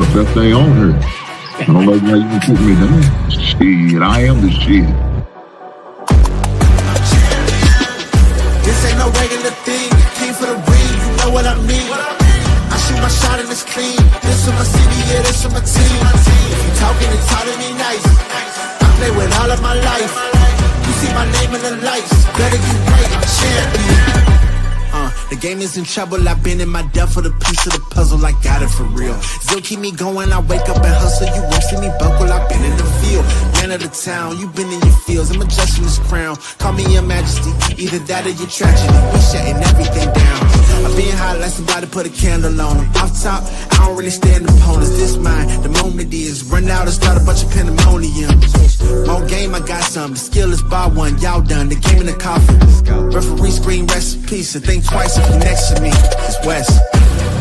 the best thing on here. I don't know why you can put me down. Shit, I am the shit. This ain't no regular thing. Came for the ring, you know what I mean. I shoot my shot and it's clean. This for my city, yeah, this for my team. If you talking, it's all to me nice. I play with all of my life. You see my name in the lights. Better get right, I'm champion. The game is in trouble, I've been in my depth for the piece of the puzzle, I got it for real. Still keep me going, I wake up and hustle, you won't see me buckle, I've been in the field. Man of the town, you been in your fields, I'm adjusting this crown. Call me your majesty, either that or your tragedy, we shutting everything down. I've been high like somebody put a candle on them. Off top, I don't really stand opponents, this mine. The moment is run out and start a bunch of pandemonium. More game, I got some, the skill is bar one, y'all done, the game in the coffin. Referee screen, rest in peace, and think twice if you next to me, it's West.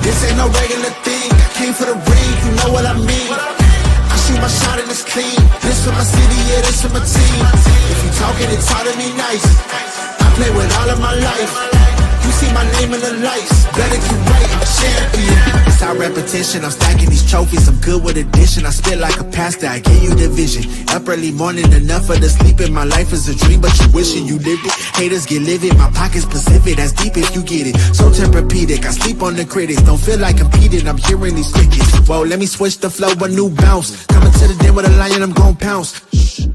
This ain't no regular thing, I came for the ring, you know what I mean. I shoot my shot and it's clean, this for my city, yeah, this for my team. If you talking, it's all to me nice. I play with all of my life. You see my name in the lights, better get right, I'm champion. It's our repetition, I'm stacking these trophies, I'm good with addition. I spit like a pastor, I give you the vision. Up early morning, enough of the sleeping. My life is a dream, but you wishing you lived it. Haters get livid, my pocket's Pacific, that's deep if you get it. So Tempur-Pedic, I sleep on the critics. Don't feel like competing, I'm hearing these crickets. Whoa, let me switch the flow, a new bounce. Coming to the den with a lion, I'm gon' pounce.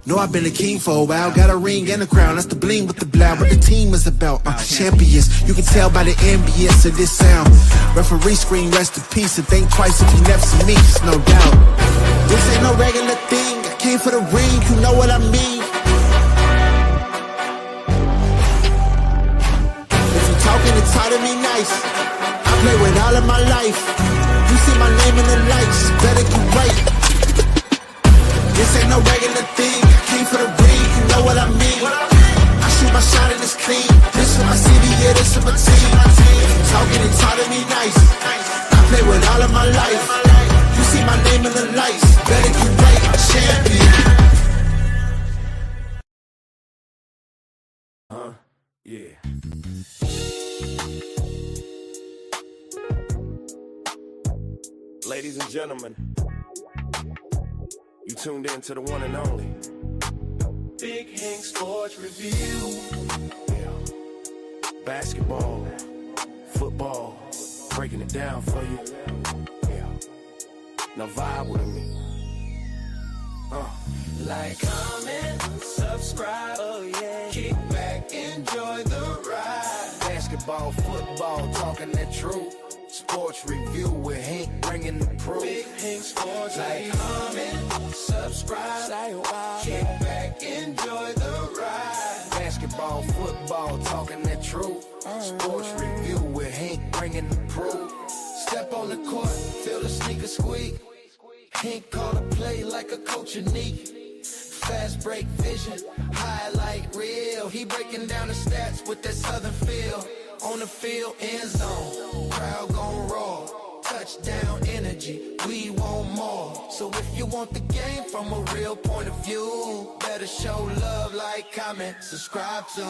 Know I've been a king for a while, got a ring and a crown, that's the bling with the blow. What the team is about, champions. You can tell by the ambience of this sound. Referee screen, rest in peace, and think twice if you never see me, it's no doubt. This ain't no regular thing, I came for the ring, you know what I mean. If you talking, it's hard to be nice. I play with all of my life. You see my name in the lights, better get right. This ain't no regular thing, I came for the ring, you know what I mean. I shoot my shot and it's clean, this for my city, yeah, this for my team. If you talking, it's hard to be nice. I play with all of my life. You see my name in the lights, better get right, I'm champion. Yeah. Ladies and gentlemen, you tuned in to the one and only Big Hank Sports Review. Yeah. Basketball, football, breaking it down for you. Yeah. Now vibe with me. Like, comment, subscribe, oh yeah. Kick back, enjoy the ride. Basketball, football, talking that truth. Sports review with Hank bringing the proof. Big Hank Sports. Like, comment, subscribe, say wow. Kick back, enjoy the ride. Basketball, football, talking that truth. Sports review with Hank bringing the proof. Step on the court, feel the sneaker squeak. Hank call a play like a coach unique. Fast break vision, highlight reel. He breaking down the stats with that southern feel. On the field, end zone, crowd gon' roar. Touchdown energy, we want more. So if you want the game from a real point of view, better show love, like, comment, subscribe to.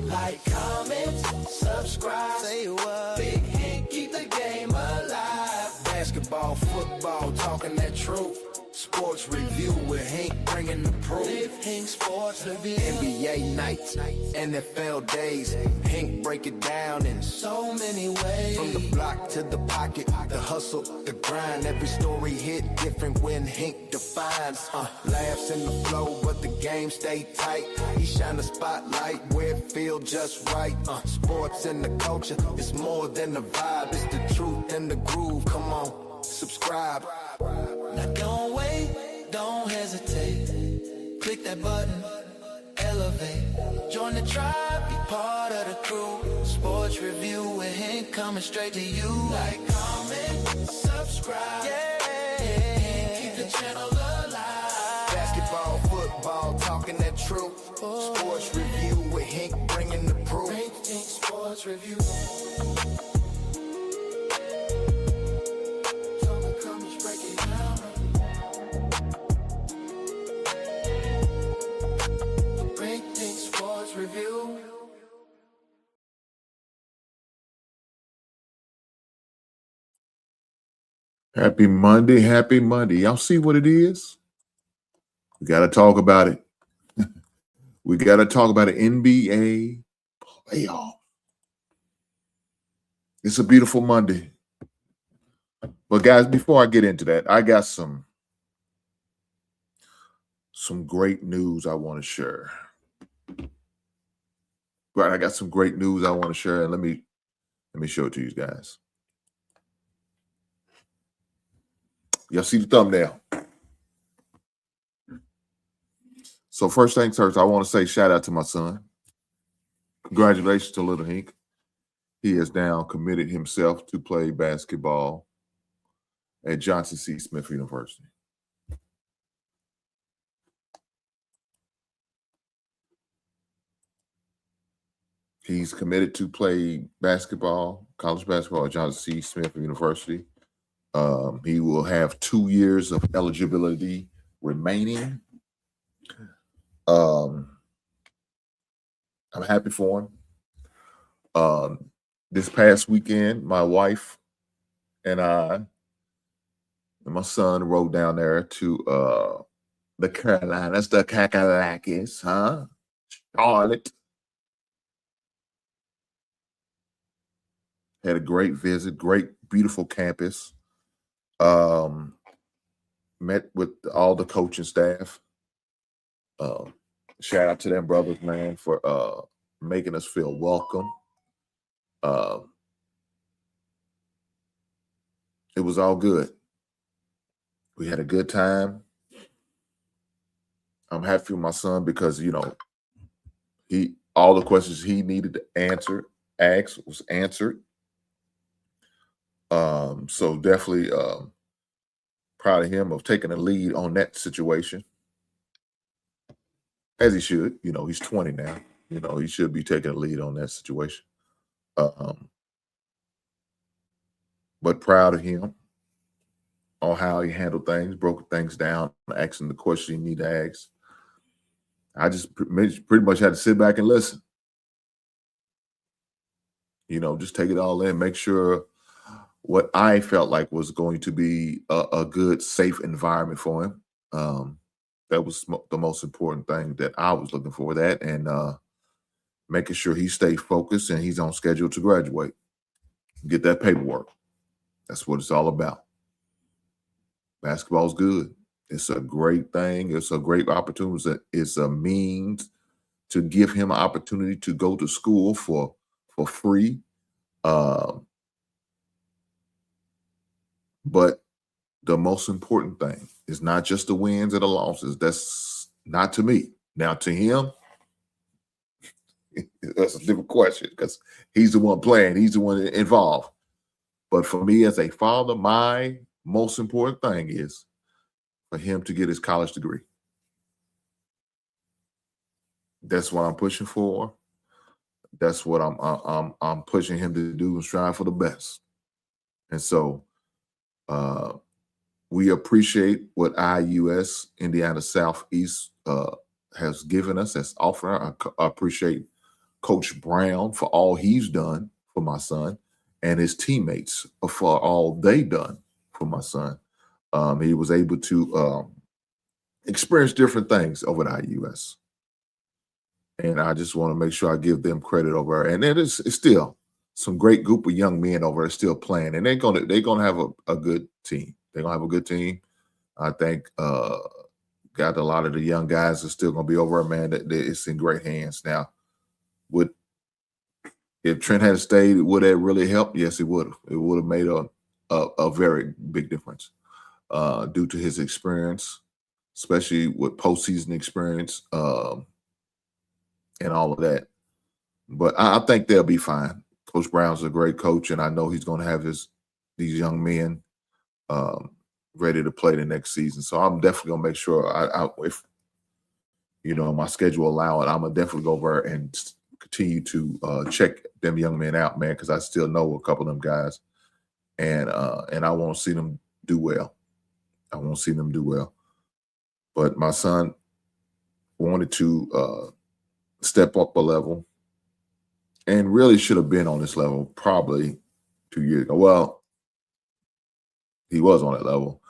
Like, comment, subscribe, say what. Big Hank, keep the game alive. Basketball, football, talking that truth. Sports review with Hank bringing the proof. Big Hank Sports Review. NBA nights, NFL days. Hank break it down in so many ways. From the block to the pocket, the hustle, the grind. Every story hit different when Hank defines. Laughs in the flow, but the game stay tight. He shine a spotlight where it feel just right. Sports and the culture, it's more than the vibe. It's the truth and the groove. Come on, subscribe. Now don't wait, don't hesitate. Click that button, elevate. Join the tribe, be part of the crew. Sports review with Hank coming straight to you. Like, comment, subscribe. Yeah, keep the channel alive. Basketball, football, talking that truth. Sports review with Hank bringing the proof. Hank Sports Review. Happy Monday. Happy Monday. Y'all see what it is? We got to talk about it. We got to talk about an NBA playoff. It's a beautiful Monday. But guys, before I get into that, I got some great news I want to share. Right, I got some great news I want to share, and let me show it to you guys. Y'all see the thumbnail? So first things first, I want to say shout out to my son. Congratulations to Little Hink. He has now committed himself to play basketball at Johnson C. Smith University. He's committed to play basketball, college basketball at Johnson C. Smith University. He will have 2 years of eligibility remaining. I'm happy for him. This past weekend, my wife and I and my son rode down there to the Carolinas, the Kakalakis, Charlotte. Had a great visit, great, beautiful campus. Met with all the coaching staff. Shout out to them brothers, man, for making us feel welcome. It was all good. We had a good time. I'm happy for my son because, all the questions he needed to ask was answered. So definitely proud of him of taking the lead on that situation. As he should. He's 20 now. He should be taking the lead on that situation. But proud of him on how he handled things, broke things down, asking the question you need to ask. I just pretty much had to sit back and listen. Just take it all in, make sure what I felt like was going to be a good, safe environment for him. That was the most important thing that I was looking for, that, and making sure he stayed focused and he's on schedule to graduate. Get that paperwork. That's what it's all about. Basketball's good. It's a great thing. It's a great opportunity. It's a means to give him an opportunity to go to school for free. But the most important thing is not just the wins or the losses. That's not to me. Now, to him, that's a different question because he's the one playing. He's the one involved. But for me as a father, my most important thing is for him to get his college degree. That's what I'm pushing for. That's what I'm pushing him to do and strive for the best. And so we appreciate what IUS, Indiana Southeast, has given us, has offered. I appreciate Coach Brown for all he's done for my son and his teammates for all they done for my son. He was able to experience different things over at IUS. And I just want to make sure I give them credit over there. And it's still some great group of young men over there still playing. And they're gonna have a good team. They're gonna have a good team. I think got a lot of the young guys are still gonna be over there, man. That it's in great hands now. If Trent had stayed, would that really help? Yes, it would have. It would have made a very big difference due to his experience, especially with postseason experience and all of that. But I think they'll be fine. Coach Brown's a great coach, and I know he's going to have these young men ready to play the next season. So I'm definitely going to make sure if my schedule allow it, I'm going to definitely go over and continue to check them young men out, man, because I still know a couple of them guys, and I want to see them do well. I want to see them do well. But my son wanted to step up a level and really should have been on this level probably 2 years ago. Well, He was on that level.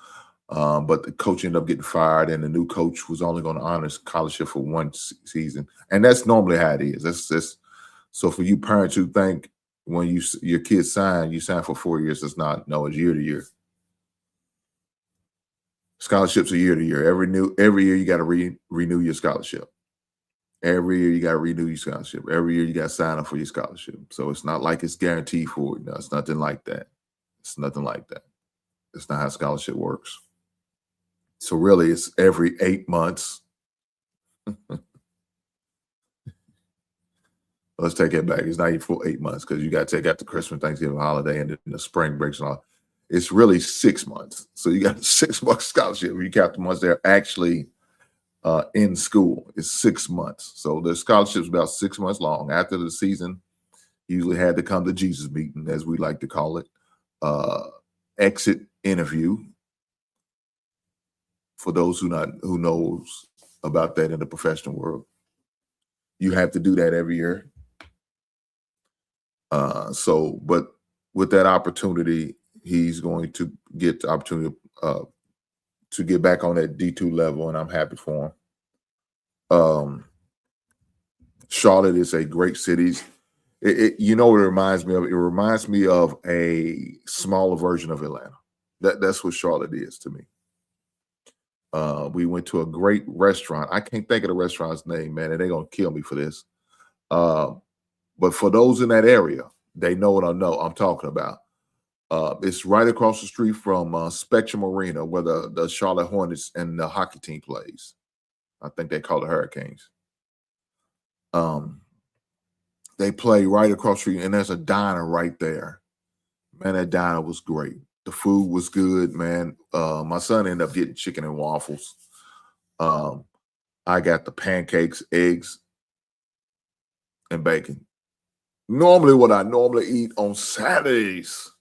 But the coach ended up getting fired, and the new coach was only going to honor his scholarship for one season. And that's normally how it is. That's so for you parents who think when your kids you sign for 4 years. It's not. No, it's year to year. Scholarships are year to year. Every year you got to renew your scholarship. Every year you got to renew your scholarship. Every year you got to sign up for your scholarship. So it's not like it's guaranteed for it. No, it's nothing like that. It's nothing like that. It's not how scholarship works. So really, it's every 8 months. Let's take it back. It's not even full 8 months because you got to take out the Christmas, Thanksgiving holiday, and then the spring breaks and all. It's really 6 months. So you got a 6 month scholarship. You count the months they're actually in school. It's 6 months. So the scholarship's about 6 months long. After the season, usually had to come to Jesus meeting, as we like to call it. Exit interview. For those who knows about that in the professional world, you have to do that every year. But with that opportunity, he's going to get the opportunity to get back on that D2 level, and I'm happy for him. Charlotte is a great city. You know what it reminds me of? It reminds me of a smaller version of Atlanta. That's what Charlotte is to me. We went to a great restaurant. I can't think of the restaurant's name, man, and they're going to kill me for this. But for those in that area, they know what I'm talking about. It's right across the street from Spectrum Arena, where the Charlotte Hornets and the hockey team plays. I think they call it Hurricanes. They play right across the street, and there's a diner right there. Man, that diner was great. The food was good, man. My son ended up getting chicken and waffles. I got the pancakes, eggs, and bacon. Normally, what I normally eat on Saturdays,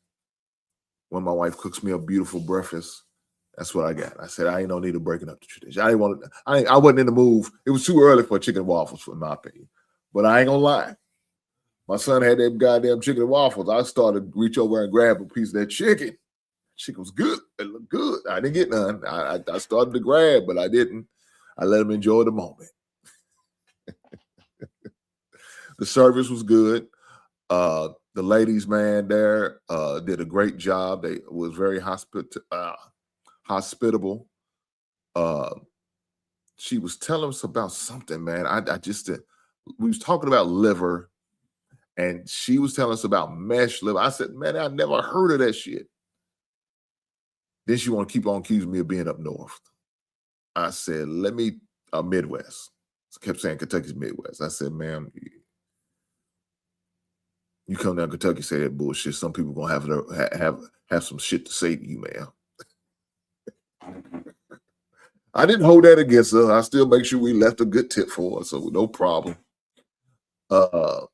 when my wife cooks me a beautiful breakfast, that's what I got. I said I ain't no need of breaking up the tradition. I wasn't in the move. It was too early for chicken and waffles, in my opinion. But I ain't gonna lie. My son had that goddamn chicken and waffles. I started to reach over and grab a piece of that chicken. Chicken was good. It looked good. I didn't get none. I started to grab, but I didn't. I let him enjoy the moment. The service was good. The ladies, man, there did a great job. They was very hospitable. She was telling us about something, man. We was talking about liver, and she was telling us about mesh liver. I said, man, I never heard of that shit. Then she want to keep on accusing me of being up north. I said, Midwest. She kept saying Kentucky's Midwest. I said, ma'am, you come down to Kentucky, say that bullshit. Some people gonna have some shit to say to you, ma'am. I didn't hold that against her. I still make sure we left a good tip for her, so no problem. But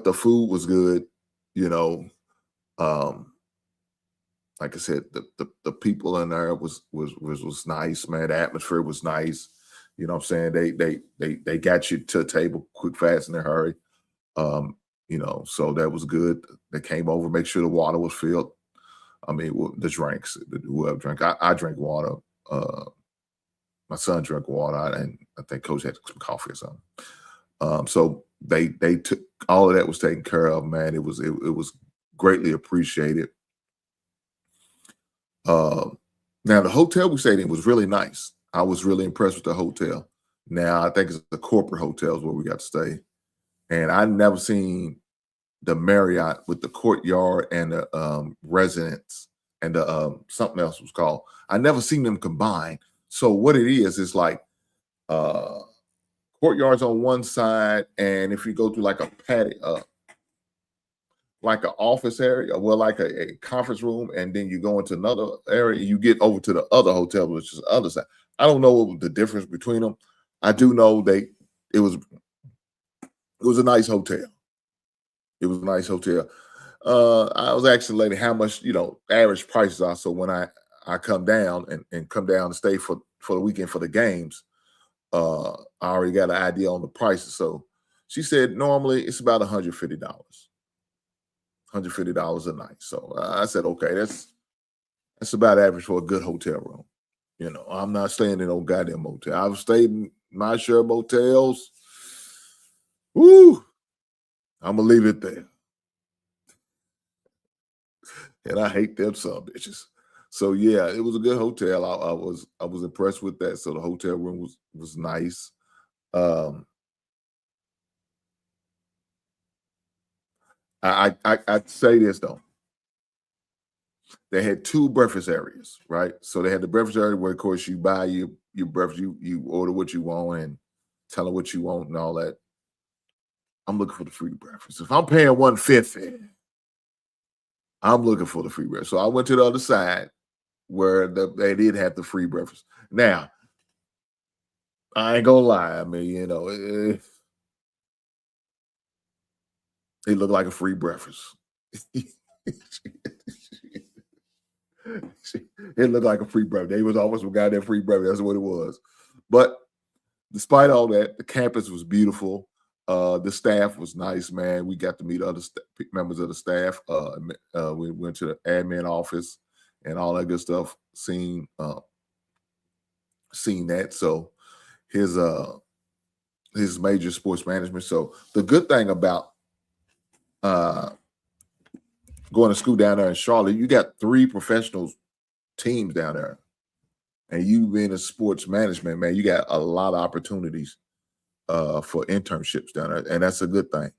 the food was good, you know. Like I said, the people in there was nice, man. The atmosphere was nice. You know what I'm saying? They got you to a table quick, fast, in a hurry. You know, so that was good. They came over, make sure the water was filled. I mean, the drinks, whoever drank. I drank water. My son drank water, and I think Coach had some coffee or something. So they took all of that was taken care of, man. It was greatly appreciated. Now the hotel we stayed in was really nice. I was really impressed with the hotel. Now I think it's the corporate hotels where we got to stay, and I've never seen the Marriott with the courtyard and the residence and the something else was called. I never seen them combined. So what it is like courtyards on one side, and if you go through like a patio, like an office area, well, like a conference room, and then you go into another area, you get over to the other hotel, which is the other side. I don't know what the difference between them. I do know it was a nice hotel. It was a nice hotel. I was asking the lady how much, average prices are. So when I come down and come down and stay for the weekend for the games, I already got an idea on the prices. So she said normally it's about $150. $150 a night. So I said, okay, that's about average for a good hotel room. You know, I'm not staying in no goddamn motel. I've stayed in my share of motels. Woo! I'm gonna leave it there. And I hate them some bitches. So yeah, it was a good hotel. I was impressed with that. So the hotel room was nice. I'd say this though. They had two breakfast areas, right? So they had the breakfast area where, of course, you buy your breakfast, you order what you want and tell them what you want and all that. I'm looking for the free breakfast. If I'm paying $150, I'm looking for the free breakfast. So I went to the other side where they did have the free breakfast. Now, I ain't gonna lie. I mean, you know, it looked like a free breakfast. It looked like a free breakfast. They was almost some goddamn free breakfast. That's what it was. But despite all that, the campus was beautiful. The staff was nice, man. We got to meet other members of the staff. We went to the admin office and all that good stuff. Seen that. So his major sports management. So the good thing about going to school down there in Charlotte, you got 3 professional teams down there. And you being in sports management, man, you got a lot of opportunities for internships down there. And that's a good thing,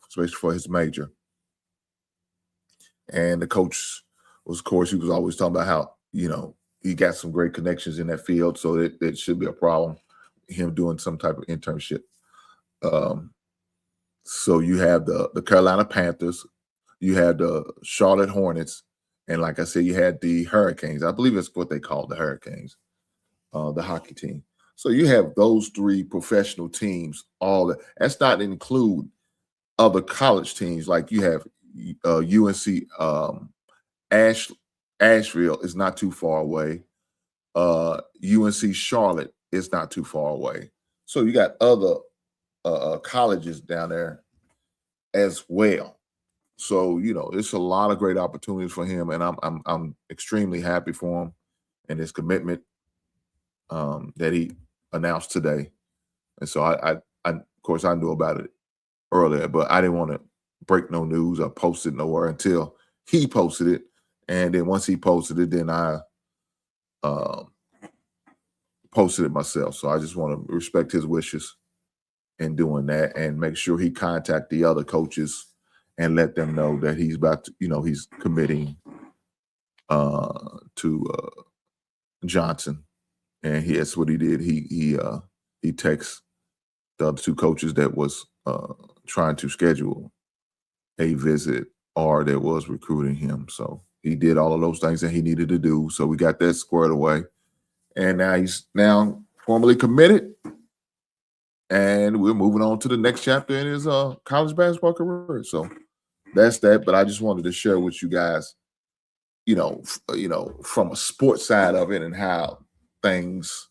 especially for his major. And the coach was, of course, he was always talking about how, you know, he got some great connections in that field. So it should be a problem, him doing some type of internship. So you have the Carolina Panthers, you had the Charlotte Hornets, and like I said, you had the Hurricanes. I believe that's what they call the Hurricanes, the hockey team. So you have those 3 professional teams. That's not include other college teams. Like you have UNC Asheville is not too far away. UNC Charlotte is not too far away. So you got other colleges down there as well. So, you know, it's a lot of great opportunities for him, and I'm extremely happy for him and his commitment that he announced today. And so I of course I knew about it earlier, but I didn't want to break no news or post it nowhere until he posted it. And then once he posted it, then I posted it myself. So I just want to respect his wishes in doing that and make sure he contact the other coaches and let them know that he's about to, you know, he's committing to Johnson. And that's what he did. He texts the other 2 coaches that was trying to schedule a visit or that was recruiting him. So he did all of those things that he needed to do. So we got that squared away. And now he's formally committed. And we're moving on to the next chapter in his college basketball career. So that's that. But I just wanted to share with you guys, you know, from a sports side of it and how things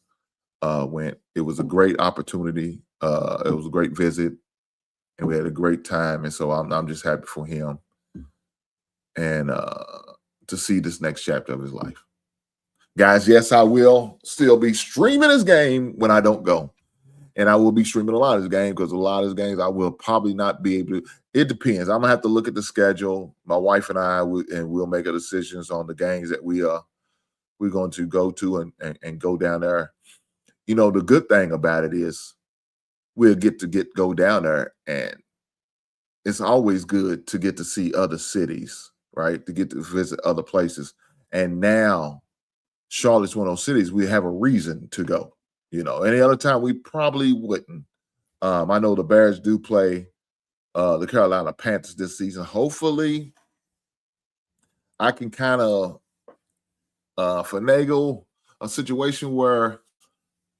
went. It was a great opportunity. It was a great visit, and we had a great time. And so I'm just happy for him and to see this next chapter of his life. Guys, yes, I will still be streaming this game when I don't go. And I will be streaming a lot of this game because a lot of this games I will probably not be able to. It depends. I'm going to have to look at the schedule. My wife and I, we'll make a decisions on the games that we're going to go to and go down there. You know, the good thing about it is we'll go down there, and it's always good to get to see other cities, right? To get to visit other places. And now Charlotte's one of those cities we have a reason to go. You know, any other time we probably wouldn't. I know the Bears do play the Carolina Panthers this season. Hopefully, I can kind of finagle a situation where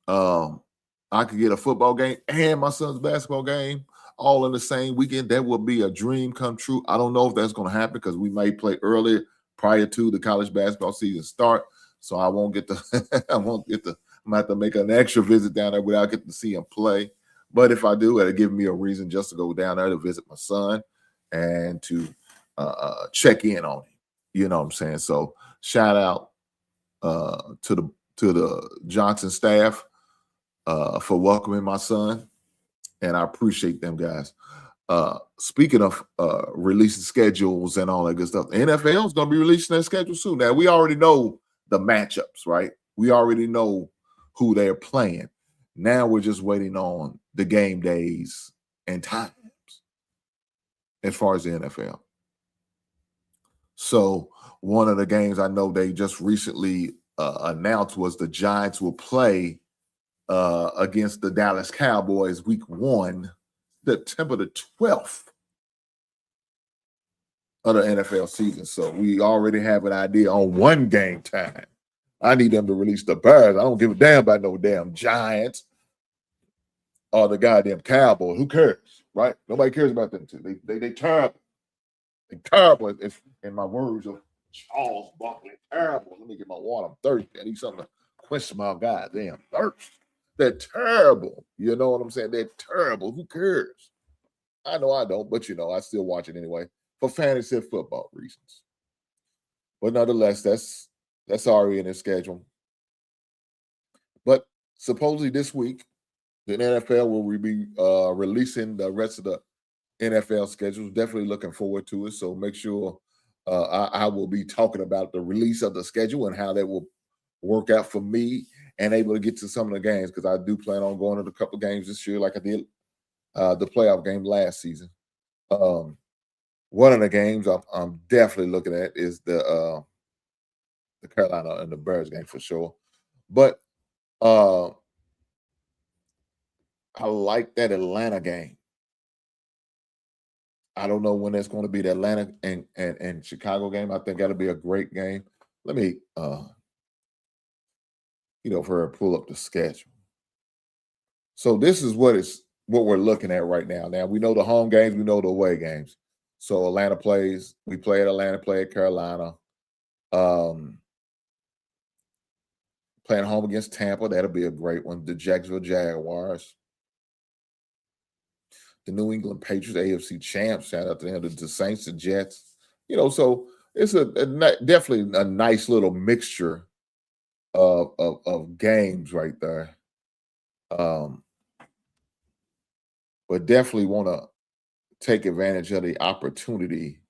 I could get a football game and my son's basketball game all in the same weekend. That would be a dream come true. I don't know if that's going to happen because we may play earlier prior to the college basketball season start. So I won't get to. I'm going to have to make an extra visit down there without getting to see him play. But if I do, it'll give me a reason just to go down there to visit my son and to check in on him. You know what I'm saying? So shout out to the Johnson staff for welcoming my son, and I appreciate them guys. Speaking of releasing schedules and all that good stuff, the NFL is going to be releasing their schedule soon. Now we already know the matchups, right? We already know who they're playing. Now we're just waiting on the game days and times as far as the NFL. So one of the games I know they just recently announced was the Giants will play against the Dallas Cowboys week 1, September the 12th of the NFL season. So we already have an idea on one game time. I need them to release the Bears. I don't give a damn about no damn Giants or the goddamn Cowboys. Who cares, right? Nobody cares about them two. They terrible. They terrible. It's in my words of Charles Barkley, terrible. Let me get my water. I'm thirsty. I need something to quench my goddamn thirst. They're terrible. You know what I'm saying? They're terrible. Who cares? I know I don't, but I still watch it anyway for fantasy football reasons. But nonetheless, that's already in their schedule. But supposedly this week, the NFL will be releasing the rest of the NFL schedules. Definitely looking forward to it. So make sure I will be talking about the release of the schedule and how that will work out for me and able to get to some of the games, because I do plan on going to a couple of games this year like I did the playoff game last season. One of the games I'm definitely looking at is the Carolina and the Bears game for sure. But I like that Atlanta game. I don't know when that's going to be, the Atlanta and Chicago game. I think that'll be a great game. Let me for her pull up the schedule. So this is what we're looking at right now. Now we know the home games, we know the away games. So Atlanta plays, we play at Atlanta, play at Carolina. Playing home against Tampa, that'll be a great one. The Jacksonville Jaguars, the New England Patriots, AFC champs. Shout out to them. The Saints, the Jets. So it's definitely a nice little mixture of games right there. But definitely want to take advantage of the opportunity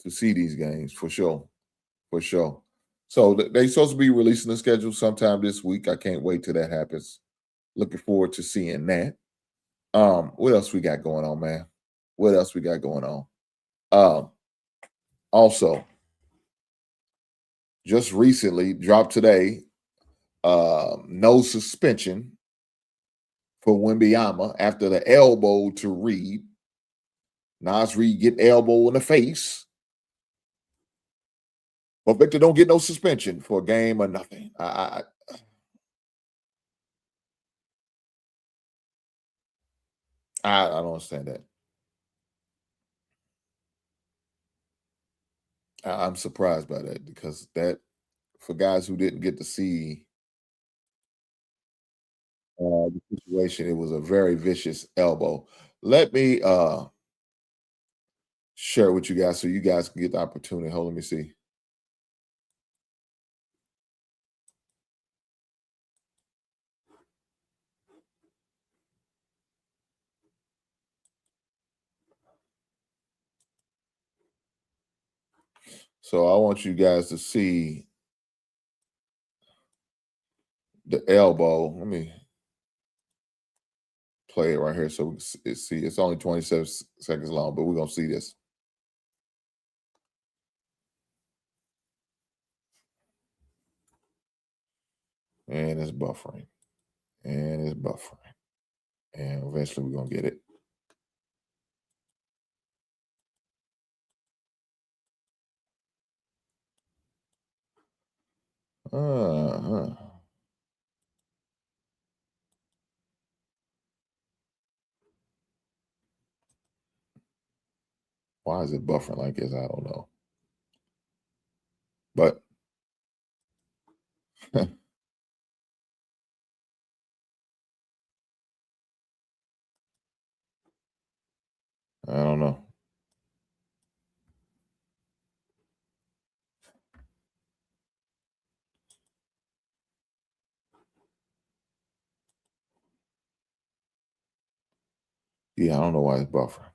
to see these games for sure. For sure. So they're supposed to be releasing the schedule sometime this week. I can't wait till that happens. Looking forward to seeing that. What else we got going on, man? What else we got going on? Also, just recently dropped today, no suspension for Wembanyama after the elbow to Reed. Nas Reed get elbow in the face. But Victor don't get no suspension for a game or nothing. I don't understand that. I'm surprised by that, because that, for guys who didn't get to see the situation, it was a very vicious elbow. Let me share with you guys so you guys can get the opportunity. Hold, let me see. So I want you guys to see the elbow. Let me play it right here so we can see. It's only 27 seconds long, but we're going to see this. And it's buffering. And it's buffering. And eventually we're going to get it. Uh-huh. Why is it buffering like this? I don't know. But I don't know. Yeah, I don't know why it's buffering.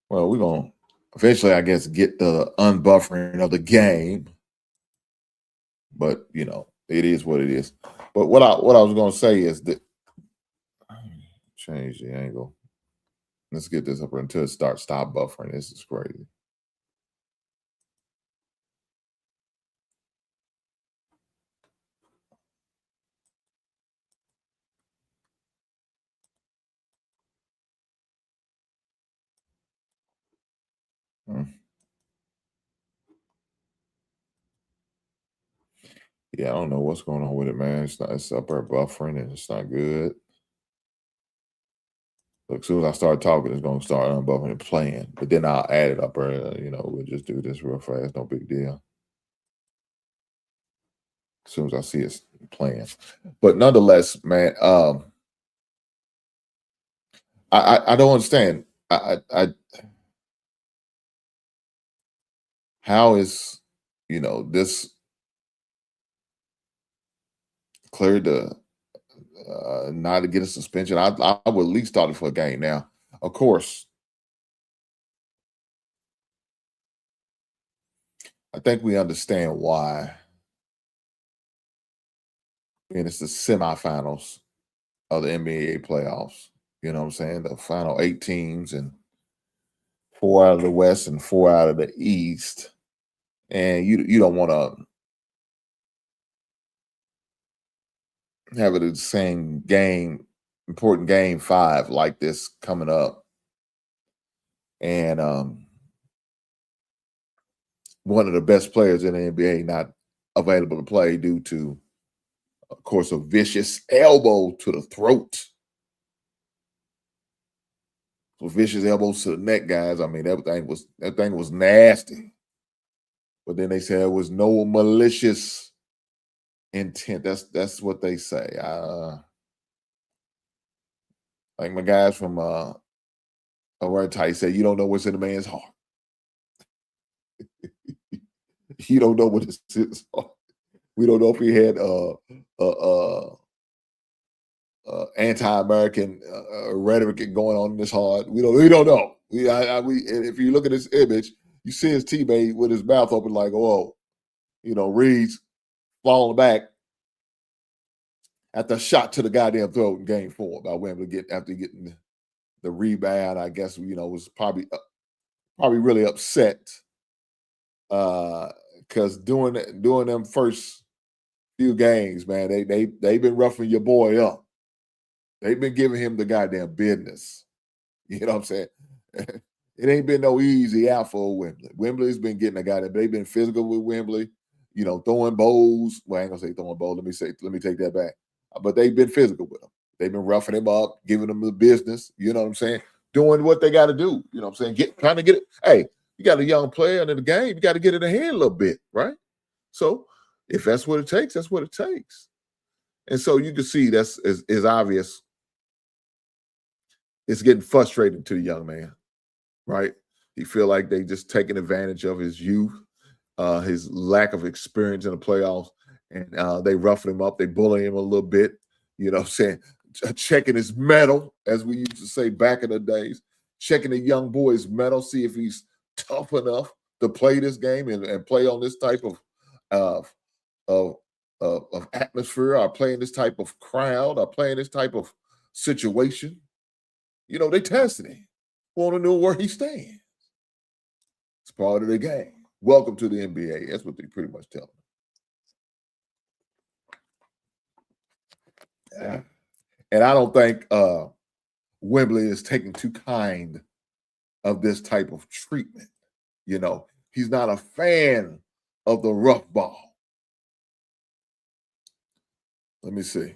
Well, we're gonna eventually, I guess, get the unbuffering of the game. But it is what it is. But what I was gonna say is that change the angle. Let's get this up until it starts stop buffering. This is crazy. Hmm. Yeah, I don't know what's going on with it, man. It's up there buffering and it's not good. Look, as soon as I start talking, it's gonna start unbuffering and playing. But then I'll add it up there. We'll just do this real fast. No big deal. As soon as I see it playing. But nonetheless, man, I don't understand. I how is this cleared to not to get a suspension? I would at least start it for a game. Now, of course, I think we understand why. And it's the semifinals of the NBA playoffs. You know what I'm saying? The final 8 teams and 4 out of the West and 4 out of the East. And you don't want to have it the same game, important game 5 like this coming up. And one of the best players in the NBA not available to play due to, of course, a vicious elbow to the throat. So vicious elbows to the neck, guys. I mean, that thing was nasty. But then they said it was no malicious intent. That's what they say. Like my guys from Alright Tight said, you don't know what's in a man's heart. You don't know what is in his heart. We don't know if he had anti-American rhetoric going on in his heart. We don't know. And if you look at this image, you see his teammate with his mouth open, like, oh, Reed's falling back at the shot to the goddamn throat in Game 4 by Wembley after getting the rebound. I guess was probably really upset because during them first few games, man, they've been roughing your boy up. They've been giving him the goddamn business. You know what I'm saying? It ain't been no easy out for Wembley. Wembley's been getting a guy that they've been physical with Wembley, throwing bowls. Well, I ain't gonna say throwing bowls. Let me take that back. But they've been physical with him. They've been roughing him up, giving him the business. You know what I'm saying? Doing what they got to do. You know what I'm saying? Trying to get it. Hey, you got a young player in the game. You got to get it ahead a little bit, right? So if that's what it takes, that's what it takes. And so you can see that's is obvious. It's getting frustrating to the young man, right? He feel like they just taking advantage of his youth, his lack of experience in the playoffs, and they roughing him up. They bully him a little bit, you know what I'm saying? Checking his metal, as we used to say back in the days, checking the young boy's metal, see if he's tough enough to play this game and play on this type uh, of, of atmosphere, or play in this type of crowd, or play in this type of situation. They testing him. Want to know where he stands. It's part of the game. Welcome to the NBA. That's what they pretty much tell him. And I don't think Wembley is taking too kind of this type of treatment. He's not a fan of the rough ball. Let me see.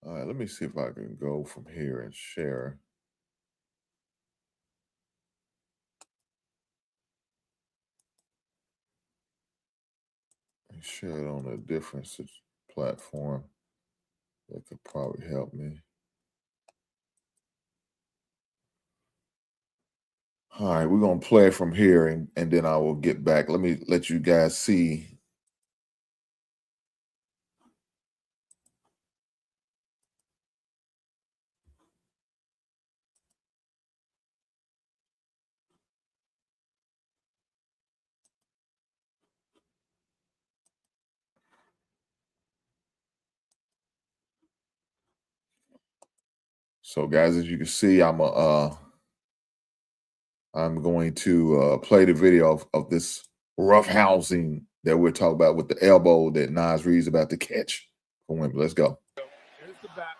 All right, let me see if I can go from here and share. Share it on a different platform. That could probably help me. All right, we're going to play from here, and then I will get back. Let me let you guys see. So, guys, as you can see, I'm going to play the video of this rough housing that we're talking about with the elbow that Nas Reed's about to catch for Wembley. Let's go. There's the back.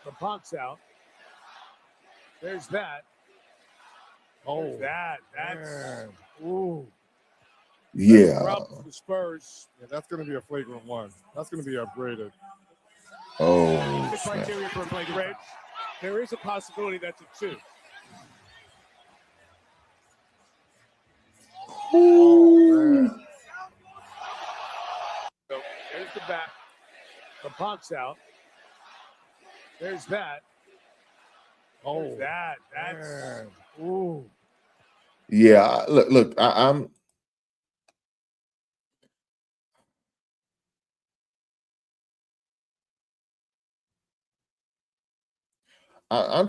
The punk's out. There's that. Oh, that's ooh. Yeah. Problem for the Spurs. Yeah, that's going to be a flagrant one. That's going to be upgraded. Oh, The criteria for a flagrant. There is a possibility that's a 2. Ooh. So there's the back. The punk's out. There's that. Oh, that's ooh. Yeah, look, I'm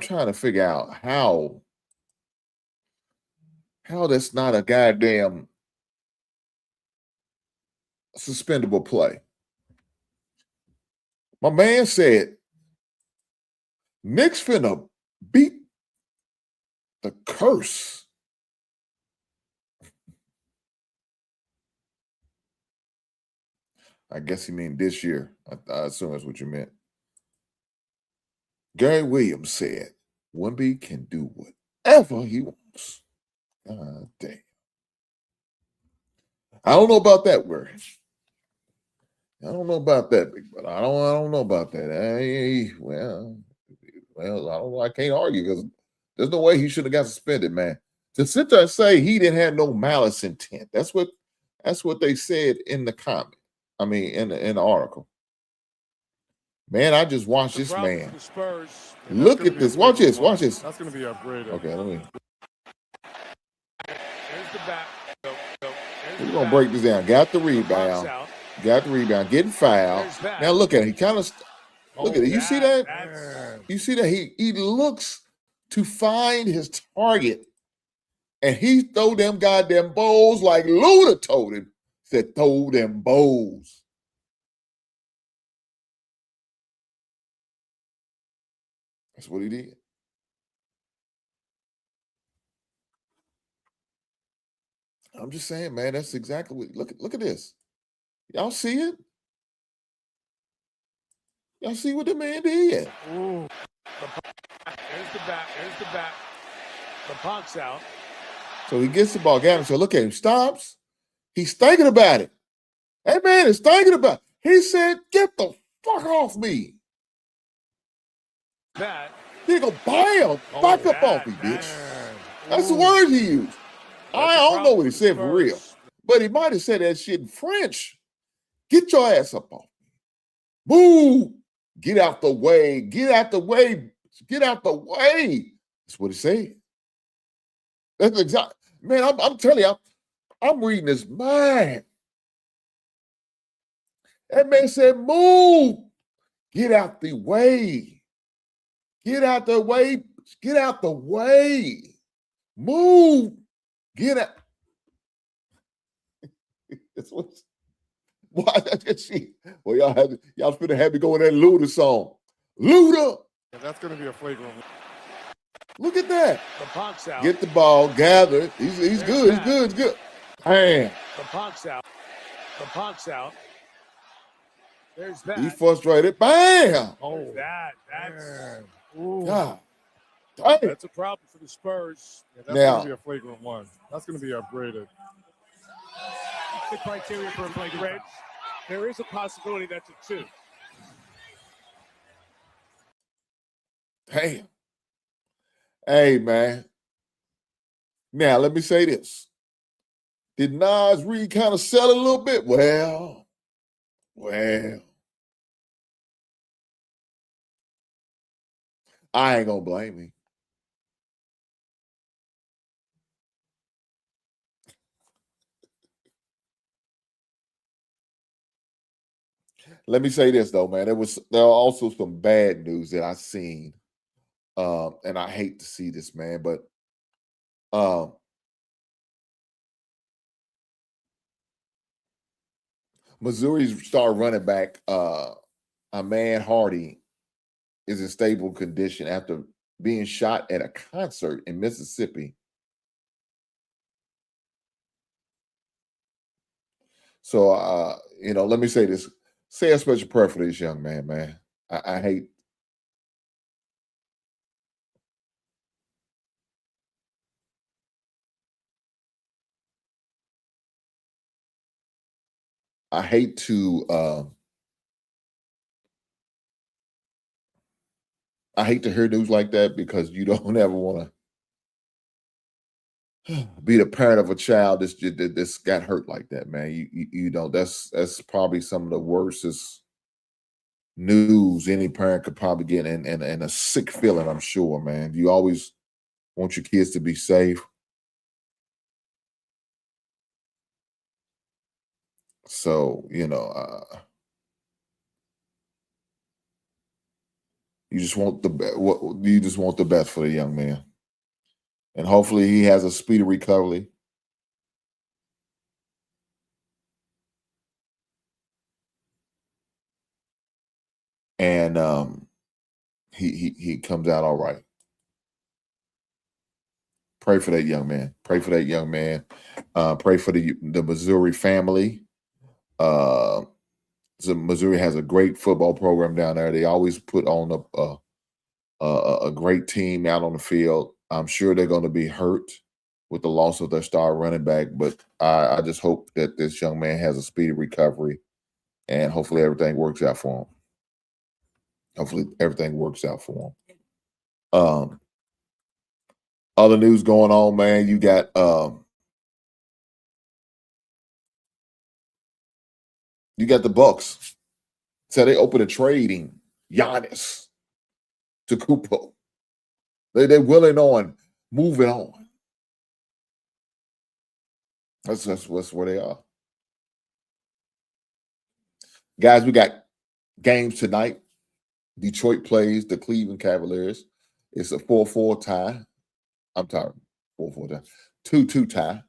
trying to figure out how that's not a goddamn suspendable play. My man said Knicks finna beat the curse. I guess he mean this year. I assume that's what you meant. Gary Williams said Wemby can do whatever he wants. God damn. I don't know about that word. I don't know about that, big brother. I don't know about that. Well, I don't know. I can't argue because there's no way he should have got suspended, man. To sit there and say he didn't have no malice intent. That's what they said in the comment. I mean, in the article. Man, I just watched this man. Spurs. Look at this. Watch this. Watch this. That's going to be upgraded. Okay, let me. There's the back. We're gonna break this down. Got the rebound. Got the rebound. Getting fouled. Now look at it. He kind of look at it. You see that? You see that he looks to find his target, and he throw them goddamn bowls like Luda told him. Said throw them bowls. That's what he did. I'm just saying, man. That's exactly what. Look at this. Y'all see it? Y'all see what the man did? Ooh. There's the back. There's the back. The punk's out. So he gets the ball. Got him. So look at him. Stops. He's thinking about it. That man is thinking about it. He said, "Get the fuck off me." That. He go bam. Back up off me, bitch. That's the word he used. I don't know what he said for real. But he might have said that shit in French. Get your ass up off me. Move. Get out the way. Get out the way. Get out the way. That's what he said. That's exactly. Man, I'm telling you, I'm reading his mind. That man said, move. Get out the way. Get out the way. Get out the way. Move. Get out. That's what. Why? Well, y'all finna have me go in that Luda song. Luda. Yeah, that's gonna be a flagrant. Look at that. The punk's out. Get the ball, gather. He's good. He's good. He's good. Man. The punk's out. The punk's out. There's that. He frustrated. Bam. Oh, that's ooh. God. Dang. That's a problem for the Spurs. Yeah, that's Now, going to be a flagrant one. That's going to be upgraded. The criteria for a flagrant. There is a possibility that's a 2. Damn. Hey, man. Now, let me say this. Did Nas Reed kind of sell it a little bit? Well, Well, I ain't gonna blame him. Let me say this though, man. There are also some bad news that I seen, and I hate to see this, man, but um, Missouri's star running back, man Hardy, is in stable condition after being shot at a concert in Mississippi. So, let me say this: say a special prayer for this young man, man. I hate. I hate to hear news like that because you don't ever want to be the parent of a child that's got hurt like that, man. You don't. That's probably some of the worstest news any parent could probably get, and a sick feeling, I'm sure, man. You always want your kids to be safe. So, you just want you just want the best for the young man. And hopefully he has a speedy recovery. And he comes out all right. Pray for that young man. Pray for that young man. Pray for the Missouri family. So Missouri has a great football program down there. They always put on a great team out on the field. I'm sure they're going to be hurt with the loss of their star running back, but I just hope that this young man has a speedy recovery, and hopefully everything works out for him. Hopefully everything works out for him. Other news going on, man. You got the Bucks. So they open a trading Giannis to Kupo. They're willing on moving on. That's where they are. Guys, we got games tonight. Detroit plays the Cleveland Cavaliers. It's a 4-4 tie. I'm tired. 4-4 tie. 2-2 tie.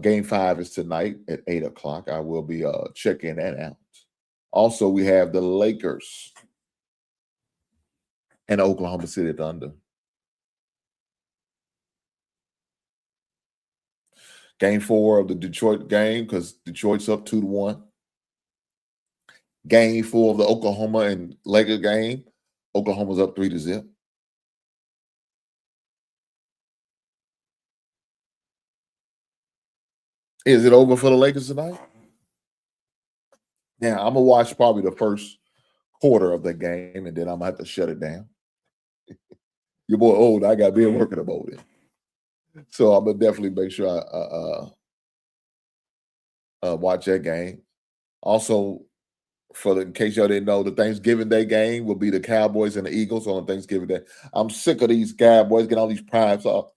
Game 5 is tonight at 8 o'clock. I will be checking that out. Also, we have the Lakers and Oklahoma City Thunder. Game 4 of the Detroit game, because Detroit's up 2-1. Game 4 of the Oklahoma and Lakers game. Oklahoma's up 3-0. Is it over for the Lakers tonight? Yeah, I'm gonna watch probably the first quarter of the game, and then I'm gonna have to shut it down. Your boy old, I got been working about it, so I'm gonna definitely make sure I watch that game. Also, in case y'all didn't know, the Thanksgiving Day game will be the Cowboys and the Eagles on Thanksgiving Day. I'm sick of these Cowboys getting all these primes off.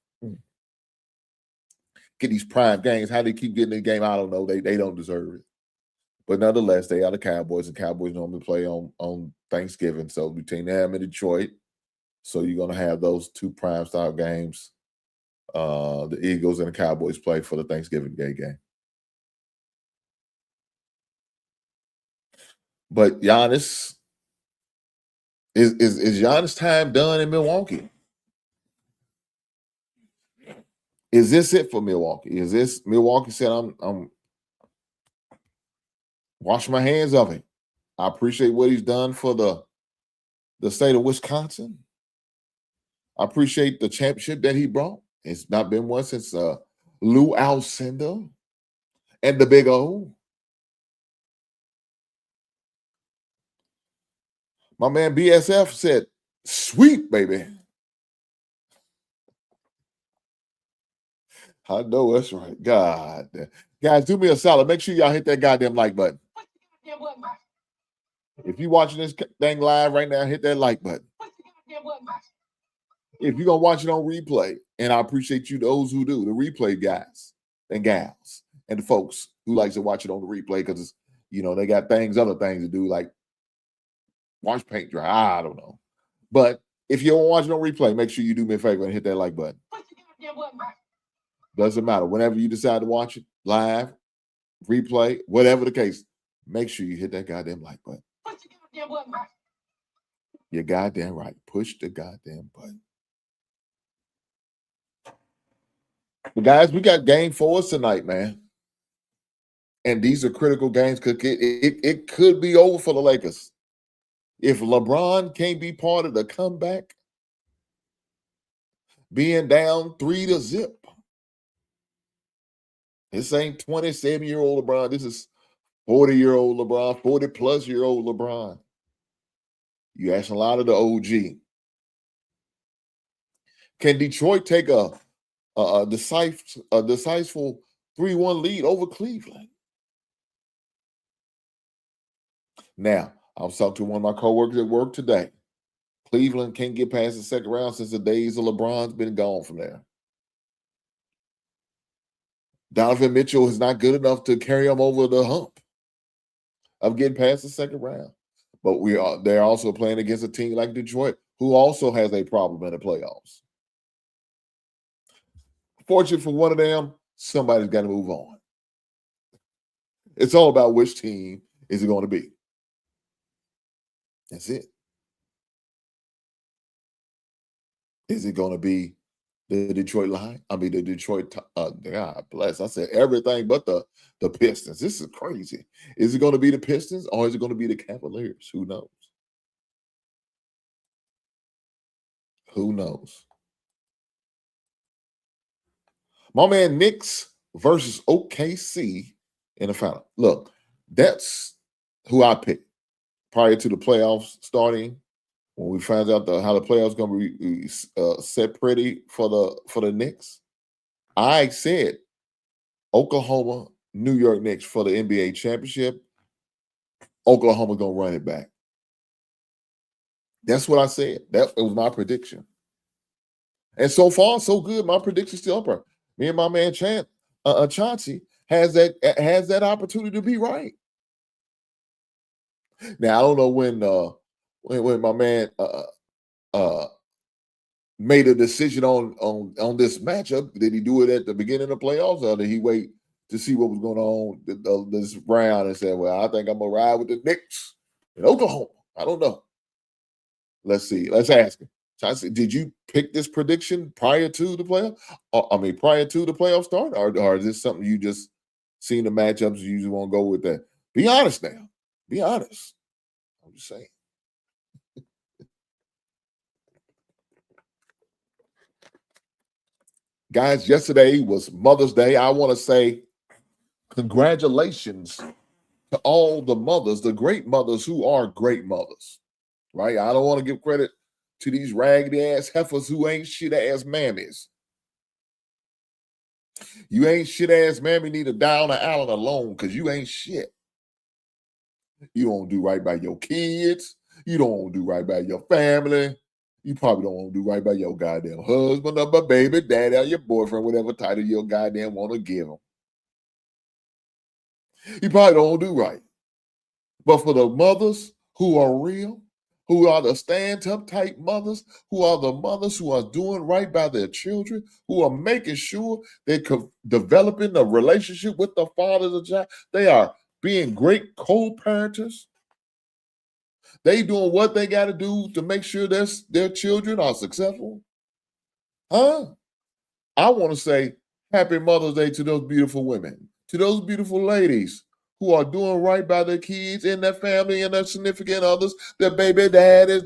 Get these prime games. How they keep getting the game, I don't know. They don't deserve it. But nonetheless, they are the Cowboys, and Cowboys normally play on Thanksgiving. So between them and Detroit, so you're going to have those two prime style games. The Eagles and the Cowboys play for the Thanksgiving Day game. But Giannis, is Giannis' time done in Milwaukee? Is this it for Milwaukee? Is this Milwaukee said I'm wash my hands of it? I appreciate what he's done for the state of Wisconsin. I appreciate the championship that he brought. It's not been one since Lou Alcindor and the Big O. My man BSF said, "Sweet, baby." I know that's right. God, guys, do me a solid. Make sure y'all hit that goddamn like button. If you're watching this thing live right now, hit that like button. If you're going to watch it on replay, and I appreciate you, those who do, the replay guys and gals, and the folks who likes to watch it on the replay because, they got other things to do, like watch paint dry. I don't know. But if you don't watch it on replay, make sure you do me a favor and hit that like button. Doesn't matter. Whenever you decide to watch it, live, replay, whatever the case, make sure you hit that goddamn like button. You're goddamn right. Push the goddamn button. But guys, we got game 4 tonight, man. And these are critical games because it could be over for the Lakers. If LeBron can't be part of the comeback, being down 3-0. This ain't 27-year-old LeBron. This is 40-year-old LeBron, 40-plus-year-old LeBron. You asking a lot of the OG. Can Detroit take a decisive 3-1 lead over Cleveland? Now, I was talking to one of my coworkers at work today. Cleveland can't get past the second round since the days of LeBron's been gone from there. Donovan Mitchell is not good enough to carry them over the hump of getting past the second round. But they're also playing against a team like Detroit, who also has a problem in the playoffs. Fortunate for one of them, somebody's got to move on. It's all about which team is it going to be. That's it. Is it going to be the Detroit Lions? The Detroit, God bless. I said everything but the Pistons. This is crazy. Is it going to be the Pistons or is it going to be the Cavaliers? Who knows? Who knows? My man Knicks versus OKC in the final. Look, that's who I picked prior to the playoffs starting. When we find out how the playoffs going to be set pretty for the Knicks, I said Oklahoma, New York Knicks for the NBA championship. Oklahoma going to run it back. That's what I said. That was my prediction. And so far, so good. My prediction's still up. Me and my man Chauncey has that opportunity to be right. Now I don't know when my man made a decision on this matchup. Did he do it at the beginning of the playoffs, or did he wait to see what was going on this round and said, "Well, I think I'm gonna ride with the Knicks in Oklahoma"? I don't know. Let's see. Let's ask him. Chauncey, did you pick this prediction prior to the playoff? Prior to the playoff start, or is this something you just seen the matchups? You just want to go with that? Be honest now. Be honest. I'm just saying. Guys, yesterday was Mother's Day. I want to say congratulations to all the mothers, the great mothers who are great mothers, right? I don't want to give credit to these raggedy ass heifers who ain't shit ass mammies. You ain't shit ass mammy need to die on the island alone because you ain't shit. You don't do right by your kids. You don't do right by your family. You probably don't want to do right by your goddamn husband or my baby daddy or your boyfriend, whatever title you goddamn want to give them. You probably don't do right. But for the mothers who are real, who are the stand-up type mothers, who are the mothers who are doing right by their children, who are making sure they're developing a relationship with the father of the child, they are being great co-parenters. They doing what they got to do to make sure their children are successful. I want to say happy Mother's Day to those beautiful women, to those beautiful ladies who are doing right by their kids and their family and their significant others, their baby daddies,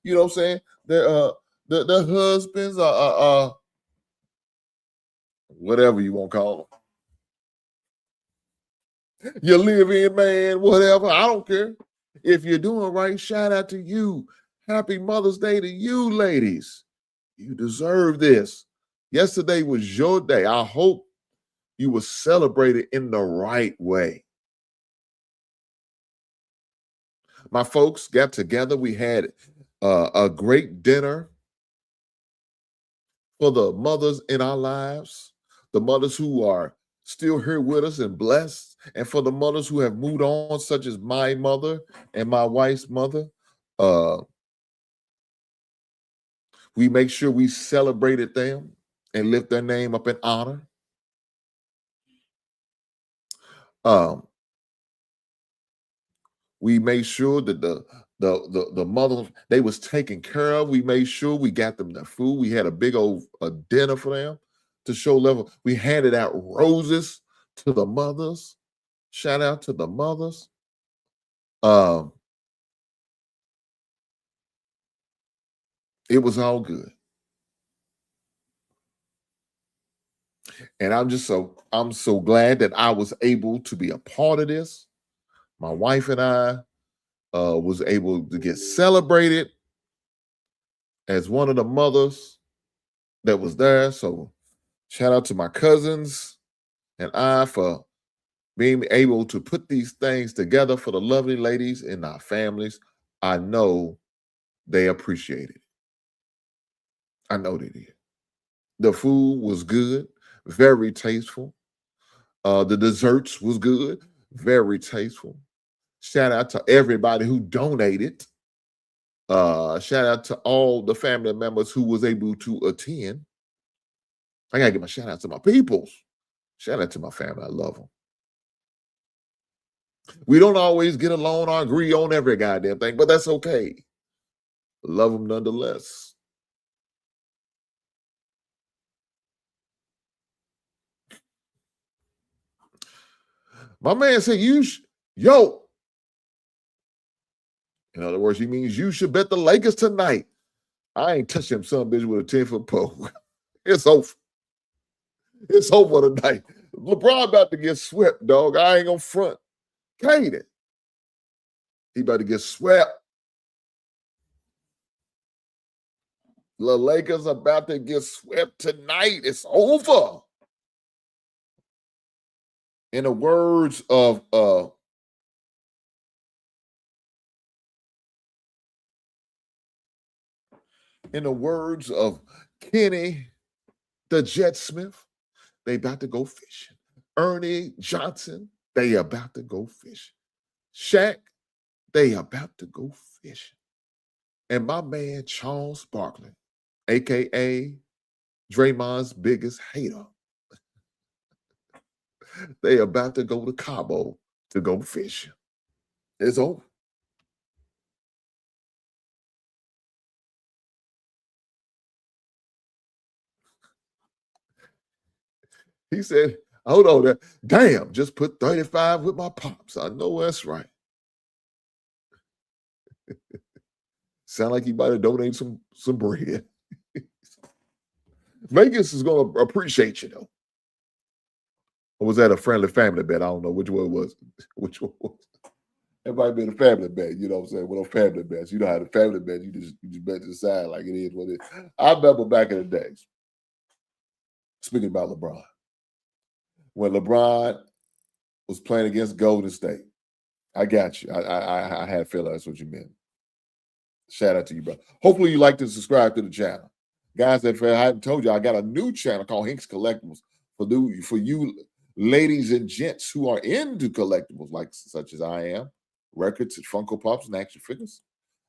you know what I'm saying, their husbands, whatever you want to call them. Your live-in man, whatever, I don't care. If you're doing right, shout out to you. Happy Mother's Day to you, ladies. You deserve this. Yesterday was your day. I hope you were celebrated in the right way. My folks got together. We had a great dinner for the mothers in our lives, the mothers who are still here with us and blessed, and for the mothers who have moved on, such as my mother and my wife's mother. We make sure we celebrated them and lift their name up in honor. We made sure that the mother they was taken care of. We made sure we got them their food. We had a big old dinner for them to show level. We handed out roses to the mothers. Shout out to the mothers. It was all good. And I'm so glad that I was able to be a part of this. My wife and I was able to get celebrated as one of the mothers that was there. So shout out to my cousins and I for being able to put these things together for the lovely ladies in our families. I know they appreciate it. I know they did. The food was good, very tasteful. The desserts was good, very tasteful. Shout out to everybody who donated. Shout out to all the family members who was able to attend. I gotta give my shout out to my peoples. Shout out to my family. I love them. We don't always get along or agree on every goddamn thing, but that's okay. Love them nonetheless. My man said, yo. In other words, he means you should bet the Lakers tonight. I ain't touching him, son bitch, with a 10-foot pole. It's over. It's over tonight. LeBron about to get swept, dog. I ain't gonna front. Kaden. He about to get swept. The Lakers about to get swept tonight. It's over. In the words of Kenny the Jet Smith, they about to go fishing. Ernie Johnson, they about to go fishing. Shaq, they about to go fishing. And my man Charles Barkley, aka Draymond's biggest hater, they about to go to Cabo to go fishing. It's over. He said, hold on, damn, just put 35 with my pops. I know that's right. Sound like he might have donated some bread. Vegas is going to appreciate you, though. Or was that a friendly family bet? I don't know which one it was. Which one was it? It might be a family bet, you know what I'm saying? Well, family bets. You know how the family bet, you just bet to the side like it is what it is. I remember back in the days, speaking about LeBron, when LeBron was playing against Golden State. I got you. I had a feeling that's what you meant. Shout out to you, bro. Hopefully you like to subscribe to the channel. Guys, if I haven't told you, I got a new channel called Hinks Collectibles for you ladies and gents who are into collectibles, like such as I am, records and Funko Pops and action figures.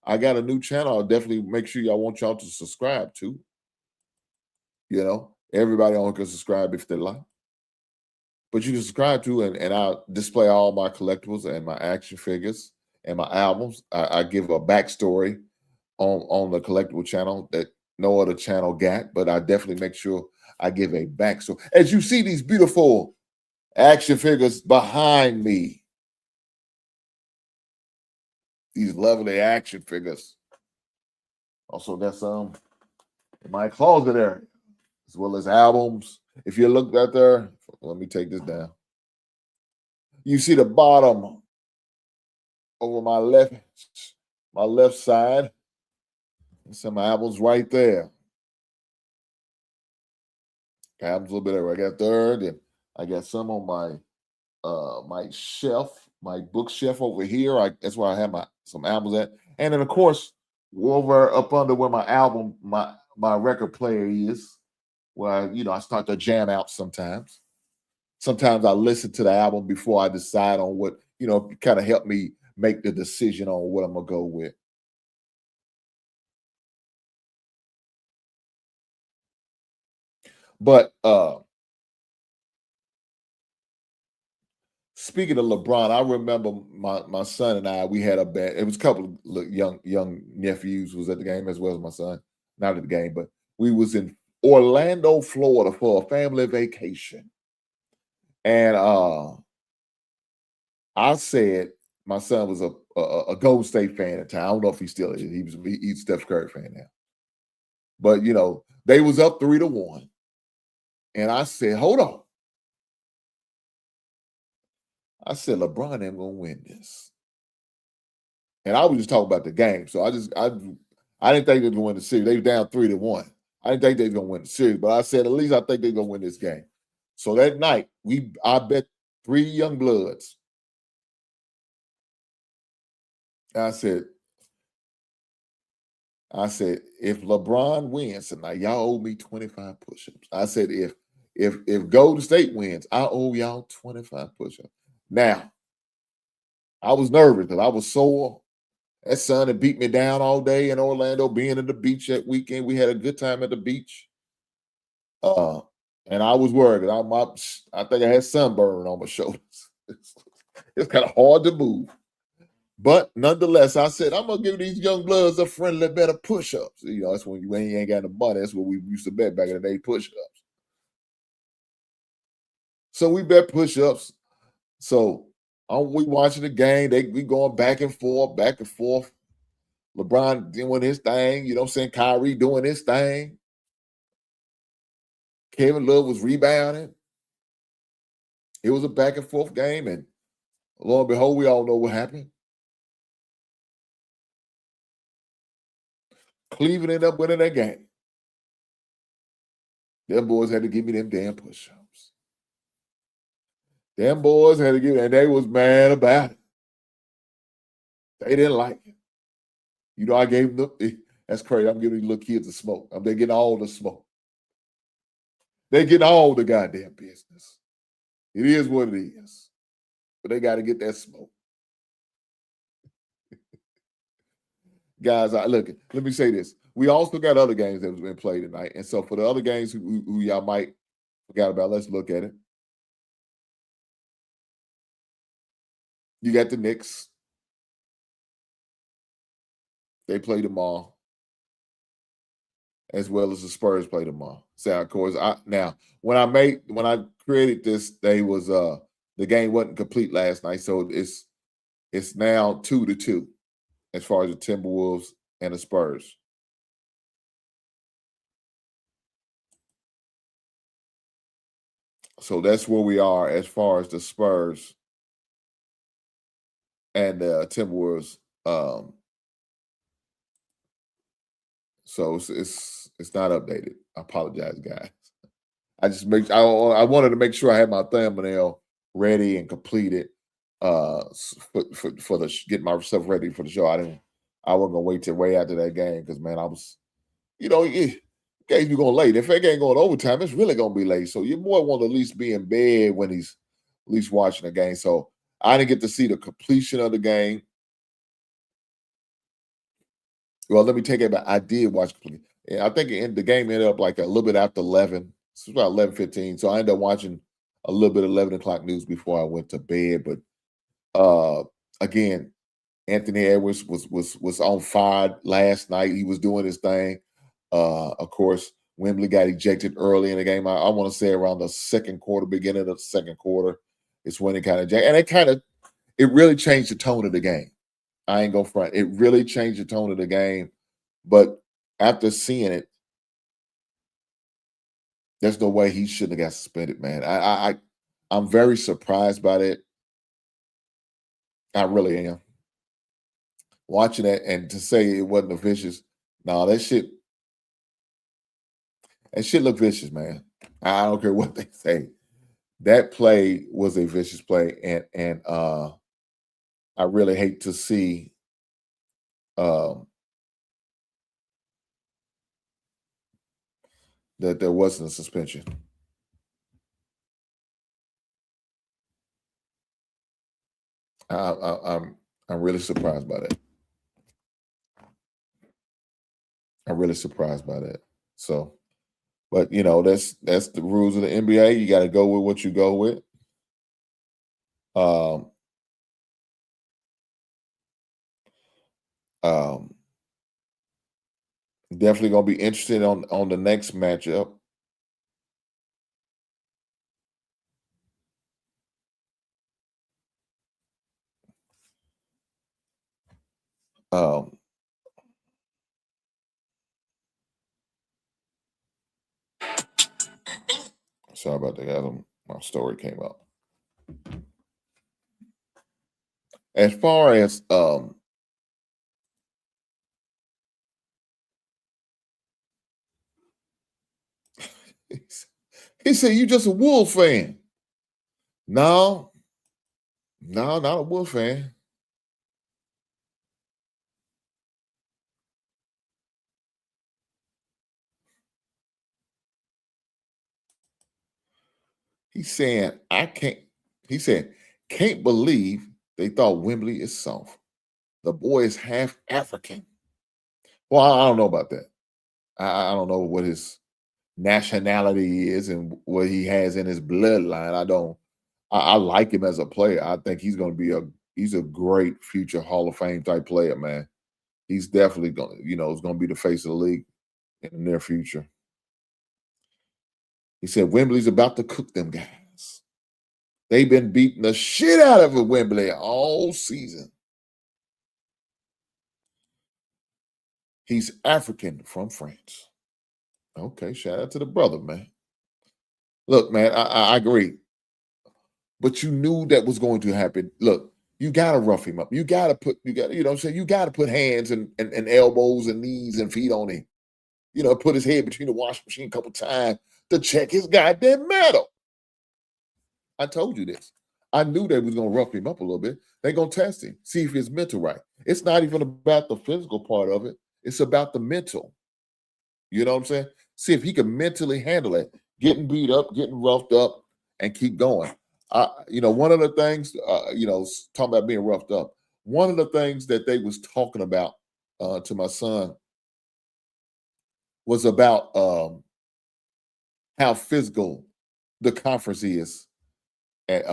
I got a new channel. I'll definitely make sure I want y'all to subscribe to. You know, everybody on can subscribe if they like. But you can subscribe to, and I'll display all my collectibles and my action figures and my albums. I give a backstory on the collectible channel that no other channel got, but I definitely make sure I give a backstory. As you see these beautiful action figures behind me, these lovely action figures. Also got some in my closet area, as well as albums. If you look right there, let me take this down. You see the bottom over my left side. Some albums right there. Albums a little bit everywhere. I got third, and I got some on my my shelf my bookshelf over here. That's where I have some albums at. And then of course, over up under where my record player is, where I start to jam out sometimes. Sometimes I listen to the album before I decide on what, kind of help me make the decision on what I'm gonna go with. But speaking of LeBron, I remember my son and I, we had a bet. It was a couple of young nephews was at the game as well as my son. Not at the game, but we was in Orlando, Florida for a family vacation. And I said my son was a Golden State fan at the time. I don't know if he still is. He's a Steph Curry fan now. But they was up 3-1. And I said, hold on. I said, LeBron ain't gonna win this. And I was just talking about the game. So I didn't think they were gonna win the series. They were down 3-1. I didn't think they were gonna win the series, but I said, at least I think they're gonna win this game. So that night, I bet 3 young bloods. I said, if LeBron wins tonight, y'all owe me 25 push-ups. I said, if Golden State wins, I owe y'all 25 push-ups. Now, I was nervous because I was sore. That son had beat me down all day in Orlando, being at the beach that weekend. We had a good time at the beach. And I was worried. I think I had sunburn on my shoulders. It's kind of hard to move. But nonetheless, I said, I'm going to give these young bloods a friendly bet of push-ups. That's when you ain't got the money. That's what we used to bet back in the day, push-ups. So we bet push-ups. So we watching the game. We going back and forth. LeBron doing his thing. You know what I'm saying? Kyrie doing his thing. Kevin Love was rebounding. It was a back and forth game. And lo and behold, we all know what happened. Cleveland ended up winning that game. Them boys had to give me them damn push-ups. Them boys had to give it, and they was mad about it. They didn't like it. I gave them, that's crazy. I'm giving these little kids the smoke. They're getting all the smoke. They getting all the goddamn business. It is what it is. But they got to get that smoke. Guys, let me say this. We also got other games that have been played tonight. And so for the other games who y'all might forgot about, let's look at it. You got the Knicks. They play tomorrow. As well as the Spurs play tomorrow. So of course, when I created this, the game wasn't complete last night. So it's now 2-2 as far as the Timberwolves and the Spurs. So that's where we are as far as the Spurs and the Timberwolves. So it's not updated. I apologize, guys. I wanted to make sure I had my thumbnail ready and completed for get myself ready for the show. I wasn't gonna wait till way after that game because man, I was, games be going late. If it ain't going overtime, it's really gonna be late. So your boy want to at least be in bed when he's at least watching the game. So I didn't get to see the completion of the game. Well, let me take it back. I did watch completely. I think the game ended up like a little bit after 11. It's about 11:15. So I ended up watching a little bit of 11 o'clock news before I went to bed. But again, Anthony Edwards was on fire last night. He was doing his thing. Of course, Wembley got ejected early in the game. I want to say around the second quarter, beginning of the second quarter, it's when it kind of and it really changed the tone of the game. I ain't gonna front. It really changed the tone of the game. But after seeing it, there's no way he shouldn't have got suspended, man. I'm very surprised by it. I really am. Watching it and to say it wasn't a vicious, no, that shit looked vicious, man. I don't care what they say. That play was a vicious play, and I really hate to see um, that there wasn't a suspension. I'm really surprised by that. I'm really surprised by that. So, but that's the rules of the NBA. You got to go with what you go with. Um, um, definitely gonna be interested on the next matchup. Um, sorry about that. My story came up. As far as he said, "You just a Wolves fan." No, no, not a Wolves fan. He's saying, "I can't." He said, "Can't believe they thought Wembley is soft. The boy is half African." Well, I don't know about that. I don't know what his nationality is and what he has in his bloodline. I don't. I like him as a player. I think he's going to be he's a great future Hall of Fame type player, man. He's definitely going to, is going to be the face of the league in the near future. He said Wembley's about to cook them guys. They've been beating the shit out of Wembley all season. He's African from France. Okay, shout out to the brother, man. Look, man, I agree. But you knew that was going to happen. Look, you gotta rough him up. You gotta you gotta put hands and elbows and knees and feet on him. Put his head between the washing machine a couple times to check his goddamn metal. I told you this. I knew they was gonna rough him up a little bit. They're gonna test him, see if his mental right. It's not even about the physical part of it. It's about the mental. You know what I'm saying? See if he can mentally handle it, getting beat up, getting roughed up, and keep going. One of the things, talking about being roughed up. One of the things that they was talking about to my son was about how physical the conference is at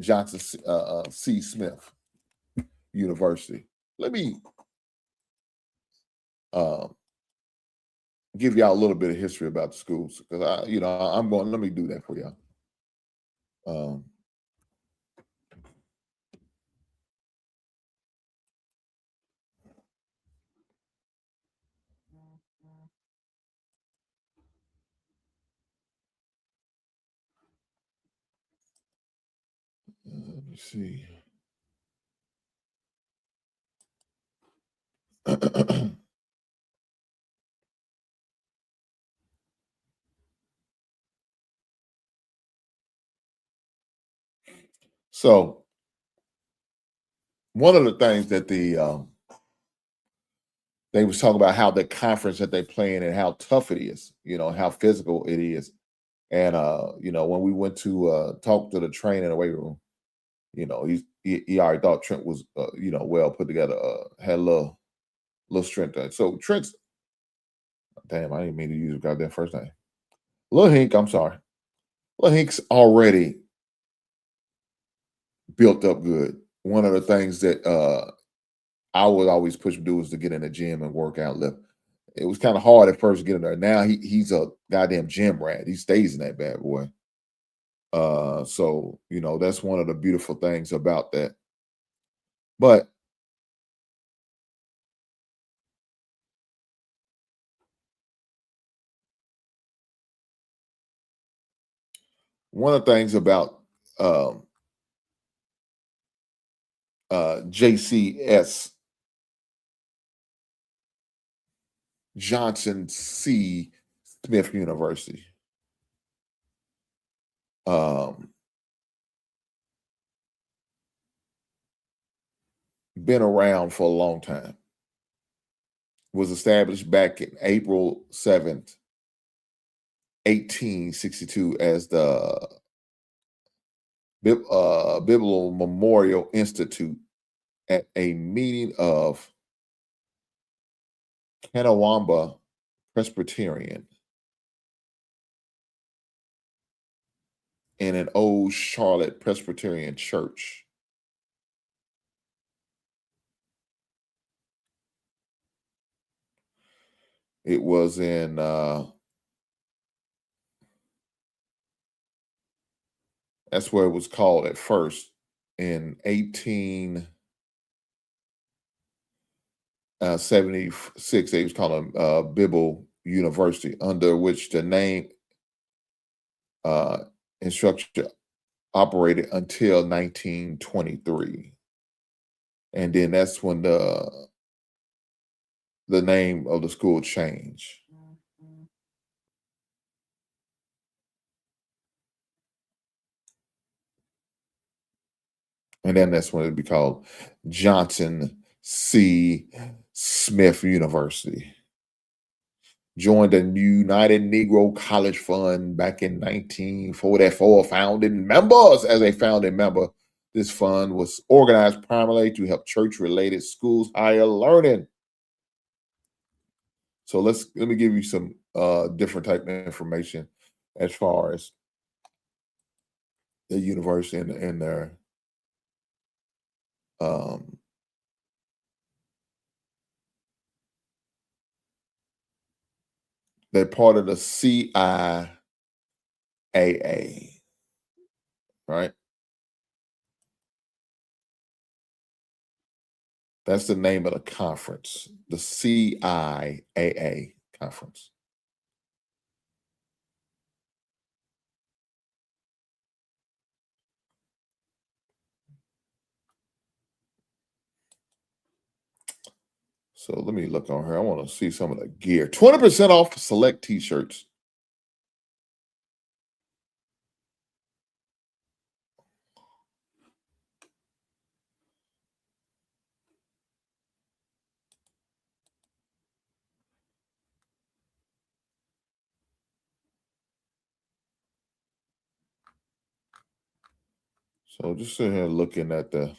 Johnson C. Smith University. Let me give y'all a little bit of history about the schools because I'm going. Let me do that for y'all. Let me see. So one of the things that they was talking about how the conference that they play in and how tough it is, how physical it is. And when we went to talk to the trainer in the weight room, he already thought Trent was well put together, had a little strength to it. So Trent's damn, I didn't mean to use his goddamn first name. Lil Hink, I'm sorry. Lil Hink's already built up good. One of the things that I would always push him to do is to get in the gym and work out, lift. It was kind of hard at first getting there. Now he's a goddamn gym rat. He stays in that bad boy. So that's one of the beautiful things about that. But one of the things about JCS Johnson C. Smith University. been around for a long time. Was established back in April 7th, 1862 as the Biblical Memorial Institute at a meeting of Kanawamba Presbyterian in an old Charlotte Presbyterian church. It was in that's where it was called at first in 1876. They was calling Bible University, under which the name instructor operated until 1923, and then that's when the name of the school changed. And then that's when it be called Johnson C. Smith University. Joined the United Negro College Fund back in 1944. Founding members. As a founding member, this fund was organized primarily to help church-related schools higher learning. So let me give you some different type of information as far as the university and their they're part of the CIAA, right? That's the name of the conference, the CIAA conference. So let me look on here. I want to see some of the gear. 20% off select t-shirts. So just sitting here looking at the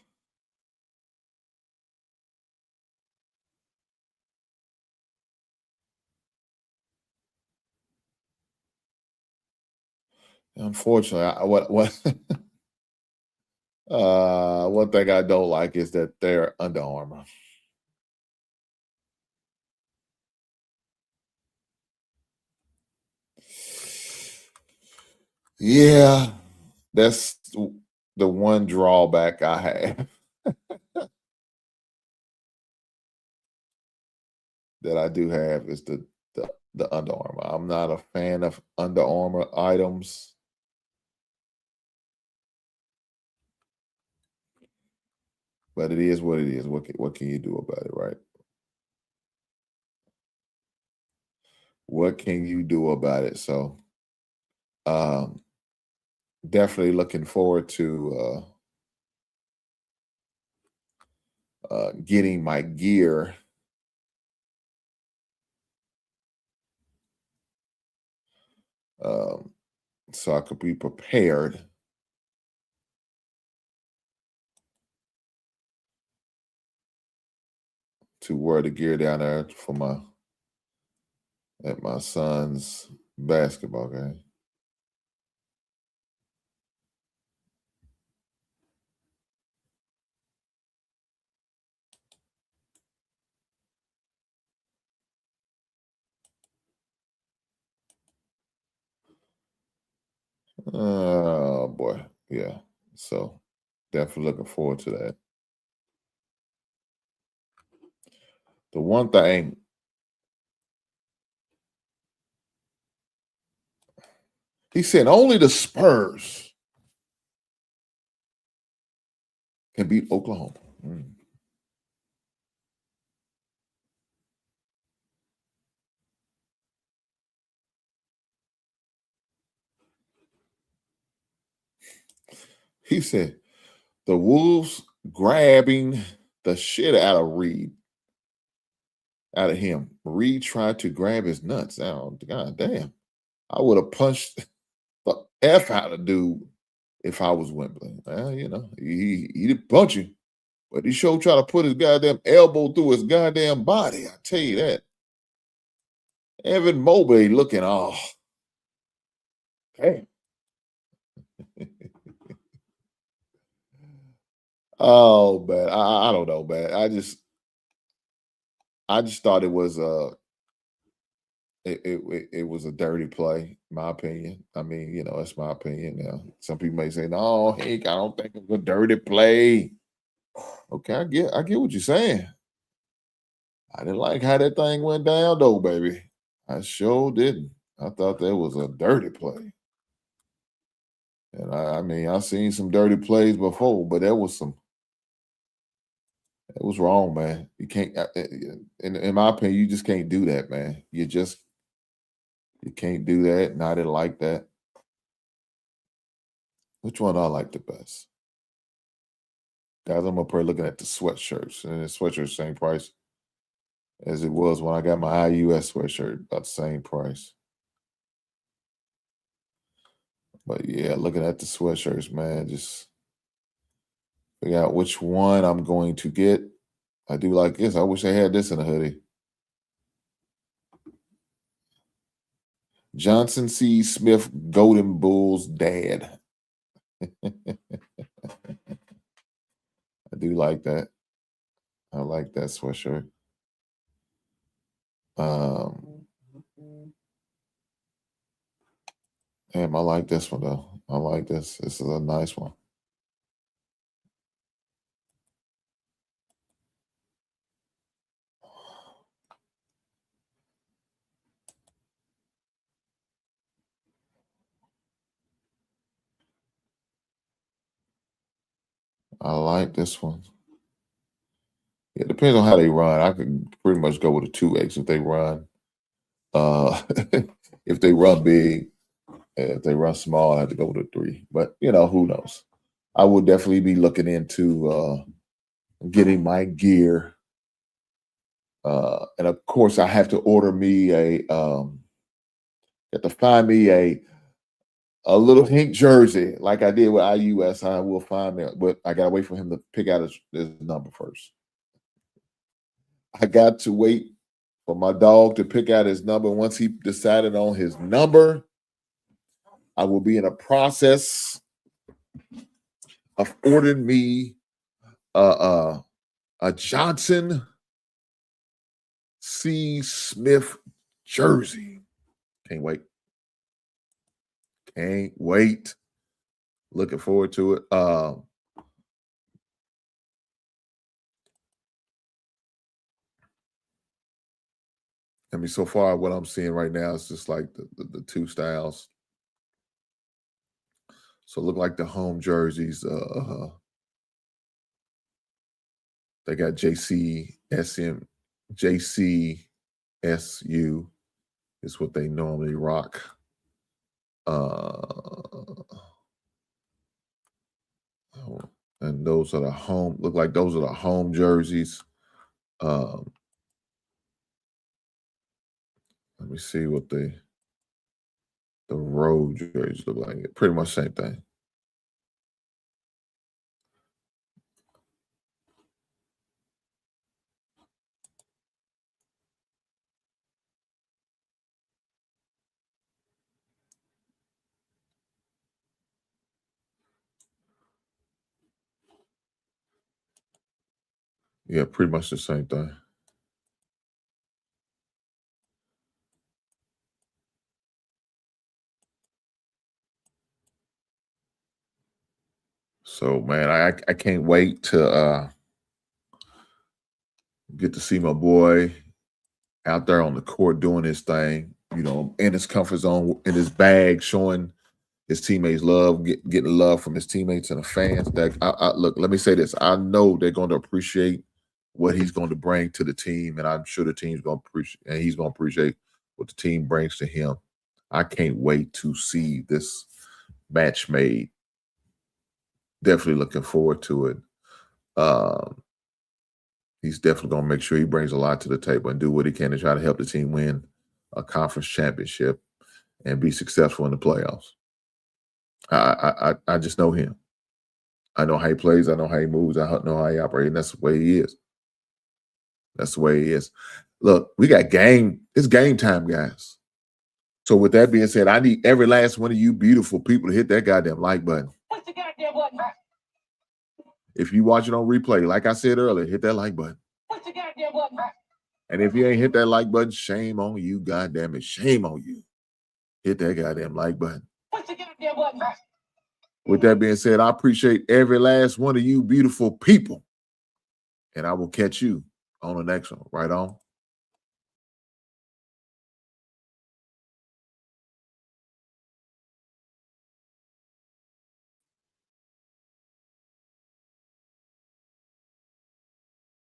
unfortunately, one thing I don't like is that they're Under Armour. Yeah, that's the one drawback I have that I do have is the Under Armour. I'm not a fan of Under Armour items. But it is what it is. What can you do about it, right? What can you do about it? So definitely looking forward to getting my gear so I could be prepared to wear the gear down there for my son's basketball game. Oh boy, yeah. So definitely looking forward to that. The one thing he said, only the Spurs can beat Oklahoma. He said, the Wolves grabbing the shit out of Reed. Out of him. Reed tried to grab his nuts. Oh, God damn. I would have punched the F out of dude if I was Wembley. Well, you know, he didn't punch him, but he sure tried to put his goddamn elbow through his goddamn body. I tell you that. Evan Mobley looking, oh, damn. Oh, man. I don't know, man. I just thought it was it was a dirty play, in my opinion. I mean, you know, that's my opinion now. Some people may say, no, Hank, I don't think it was a dirty play. Okay, I get what you're saying. I didn't like how that thing went down, though, baby. I sure didn't. I thought that was a dirty play. And I mean, I've seen some dirty plays before, but that was wrong, man. You can't, in my opinion, you just can't do that, man. You can't do that. And I didn't like that. Which one I like the best? Guys, I'm up here looking at the sweatshirts. And the sweatshirt's same price as it was when I got my IUS sweatshirt, about the same price. But yeah, looking at the sweatshirts, man, just figure out which one I'm going to get. I do like this. I wish I had this in a hoodie. Johnson C. Smith, Golden Bulls dad. I do like that. I like that sweatshirt. Damn, I like this one though. I like this. This is a nice one. I like this one. It depends on how they run. I could pretty much go with a 2X if they run. If they run big, if they run small, I have to go with a 3. But you know, who knows? I would definitely be looking into getting my gear. And of course, I have to order me have to find me a little Hink jersey like I did with IUS. I will find that, but I gotta wait for him to pick out his number first. I got to wait for my dog to pick out his number. Once he decided on his number, I will be in a process of ordering me a Johnson C. Smith jersey. Can't wait. Can't wait. Looking forward to it. I mean, so far, what I'm seeing right now is just like the two styles. So look like the home jerseys. They got JCSU is what they normally rock. And those are the home. Look like those are the home jerseys. Let me see what the road jerseys look like. Pretty much same thing. Yeah, pretty much the same thing. So man, I can't wait to get to see my boy out there on the court doing his thing, you know, in his comfort zone, in his bag, showing his teammates love, getting love from his teammates and the fans. That look, let me say this: I know they're going to appreciate what he's going to bring to the team, and I'm sure the team's going to appreciate, and he's going to appreciate what the team brings to him. I can't wait to see this match made. Definitely looking forward to it. He's definitely going to make sure he brings a lot to the table and do what he can to try to help the team win a conference championship and be successful in the playoffs. I just know him. I know how he plays. I know how he moves. I know how he operates. And that's the way he is. That's the way he is. Look, we got game. It's game time, guys. So with that being said, I need every last one of you beautiful people to hit that goddamn like button. What's the goddamn button? If you watch it on replay, like I said earlier, hit that like button. What's the goddamn button? And if you ain't hit that like button, shame on you, goddamn it. Shame on you. Hit that goddamn like button. What's the goddamn button? With that being said, I appreciate every last one of you beautiful people. And I will catch you on the next one. Right on.